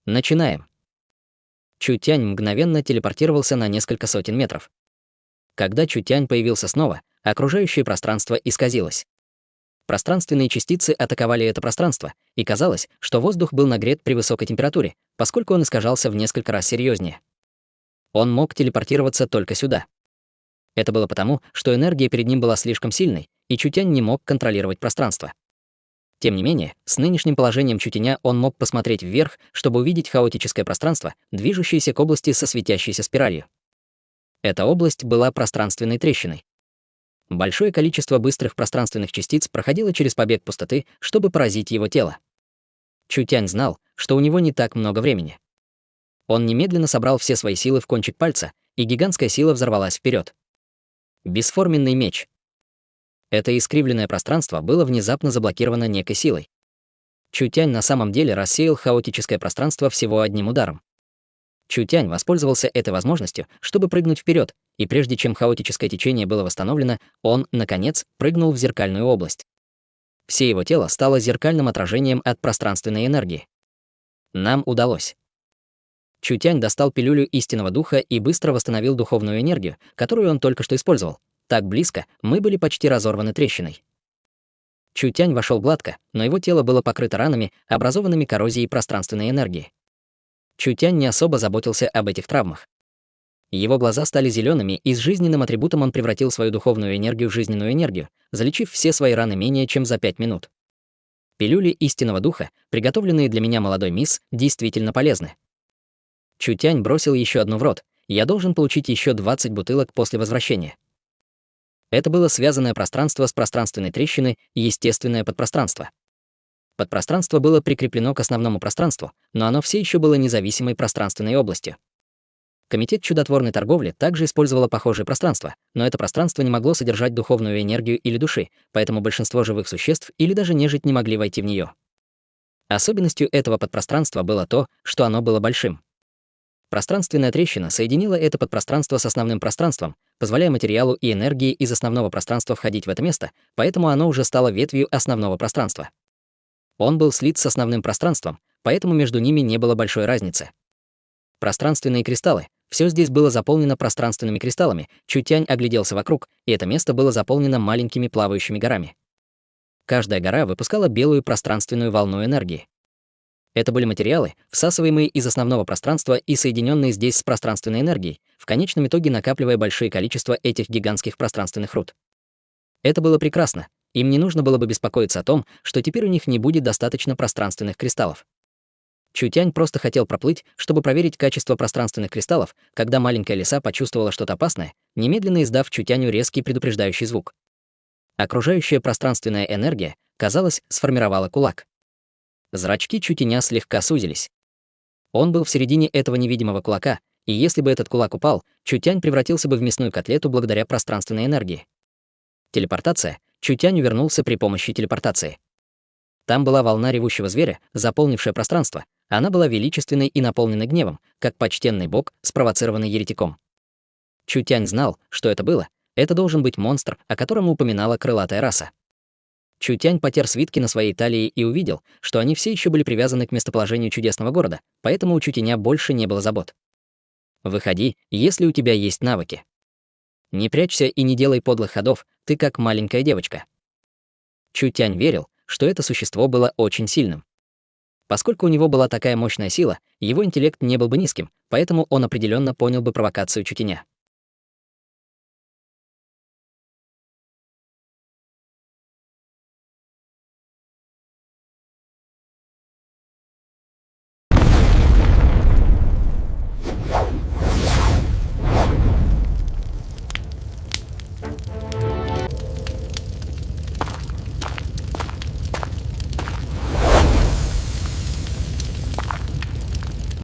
Начинаем. Чутянь мгновенно телепортировался на несколько сотен метров. Когда Чутянь появился снова, окружающее пространство исказилось. Пространственные частицы атаковали это пространство, и казалось, что воздух был нагрет при высокой температуре, поскольку он искажался в несколько раз серьезнее. Он мог телепортироваться только сюда. Это было потому, что энергия перед ним была слишком сильной, и Чутянь не мог контролировать пространство. Тем не менее, с нынешним положением Чутяня он мог посмотреть вверх, чтобы увидеть хаотическое пространство, движущееся к области со светящейся спиралью. Эта область была пространственной трещиной. Большое количество быстрых пространственных частиц проходило через побег пустоты, чтобы поразить его тело. Чутянь знал, что у него не так много времени. Он немедленно собрал все свои силы в кончик пальца, и гигантская сила взорвалась вперед. Бесформенный меч. Это искривленное пространство было внезапно заблокировано некой силой. Чутянь на самом деле рассеял хаотическое пространство всего одним ударом. Чутянь воспользовался этой возможностью, чтобы прыгнуть вперед, и прежде чем хаотическое течение было восстановлено, он, наконец, прыгнул в зеркальную область. Все его тело стало зеркальным отражением от пространственной энергии. Нам удалось. Чутянь достал пилюлю истинного духа и быстро восстановил духовную энергию, которую он только что использовал. Так близко мы были почти разорваны трещиной. Чутянь вошел гладко, но его тело было покрыто ранами, образованными коррозией пространственной энергии. Чутянь не особо заботился об этих травмах. Его глаза стали зелеными, и с жизненным атрибутом он превратил свою духовную энергию в жизненную энергию, залечив все свои раны менее чем за 5 минут. Пилюли истинного духа, приготовленные для меня молодой мисс, действительно полезны. Чутянь бросил еще одну в рот. Я должен получить еще 20 бутылок после возвращения. Это было связанное пространство с пространственной трещиной и естественное подпространство. Подпространство было прикреплено к основному пространству, но оно все еще было независимой пространственной областью. Комитет чудотворной торговли также использовало похожее пространство, но это пространство не могло содержать духовную энергию или души, поэтому большинство живых существ или даже нежить не могли войти в нее. Особенностью этого подпространства было то, что оно было большим. Пространственная трещина соединила это подпространство с основным пространством, позволяя материалу и энергии из основного пространства входить в это место, поэтому оно уже стало ветвью основного пространства. Он был слит с основным пространством, поэтому между ними не было большой разницы. Пространственные кристаллы. Все здесь было заполнено пространственными кристаллами. Чутянь огляделся вокруг, и это место было заполнено маленькими плавающими горами. Каждая гора выпускала белую пространственную волну энергии. Это были материалы, всасываемые из основного пространства и соединенные здесь с пространственной энергией, в конечном итоге накапливая большие количества этих гигантских пространственных руд. Это было прекрасно. Им не нужно было бы беспокоиться о том, что теперь у них не будет достаточно пространственных кристаллов. Чутянь просто хотел проплыть, чтобы проверить качество пространственных кристаллов, когда маленькая лиса почувствовала что-то опасное, немедленно издав Чутяню резкий предупреждающий звук. Окружающая пространственная энергия, казалось, сформировала кулак. Зрачки Чутяня слегка сузились. Он был в середине этого невидимого кулака, и если бы этот кулак упал, Чутянь превратился бы в мясную котлету благодаря пространственной энергии. Телепортация. Чутянь вернулся при помощи телепортации. Там была волна ревущего зверя, заполнившая пространство. Она была величественной и наполненной гневом, как почтенный бог, спровоцированный еретиком. Чутянь знал, что это было. Это должен быть монстр, о котором упоминала крылатая раса. Чутянь потер свитки на своей талии и увидел, что они все еще были привязаны к местоположению чудесного города, поэтому у Чутяня больше не было забот. Выходи, если у тебя есть навыки. Не прячься и не делай подлых ходов, ты как маленькая девочка. Чутянь верил, что это существо было очень сильным. Поскольку у него была такая мощная сила, его интеллект не был бы низким, поэтому он определенно понял бы провокацию Чутяня.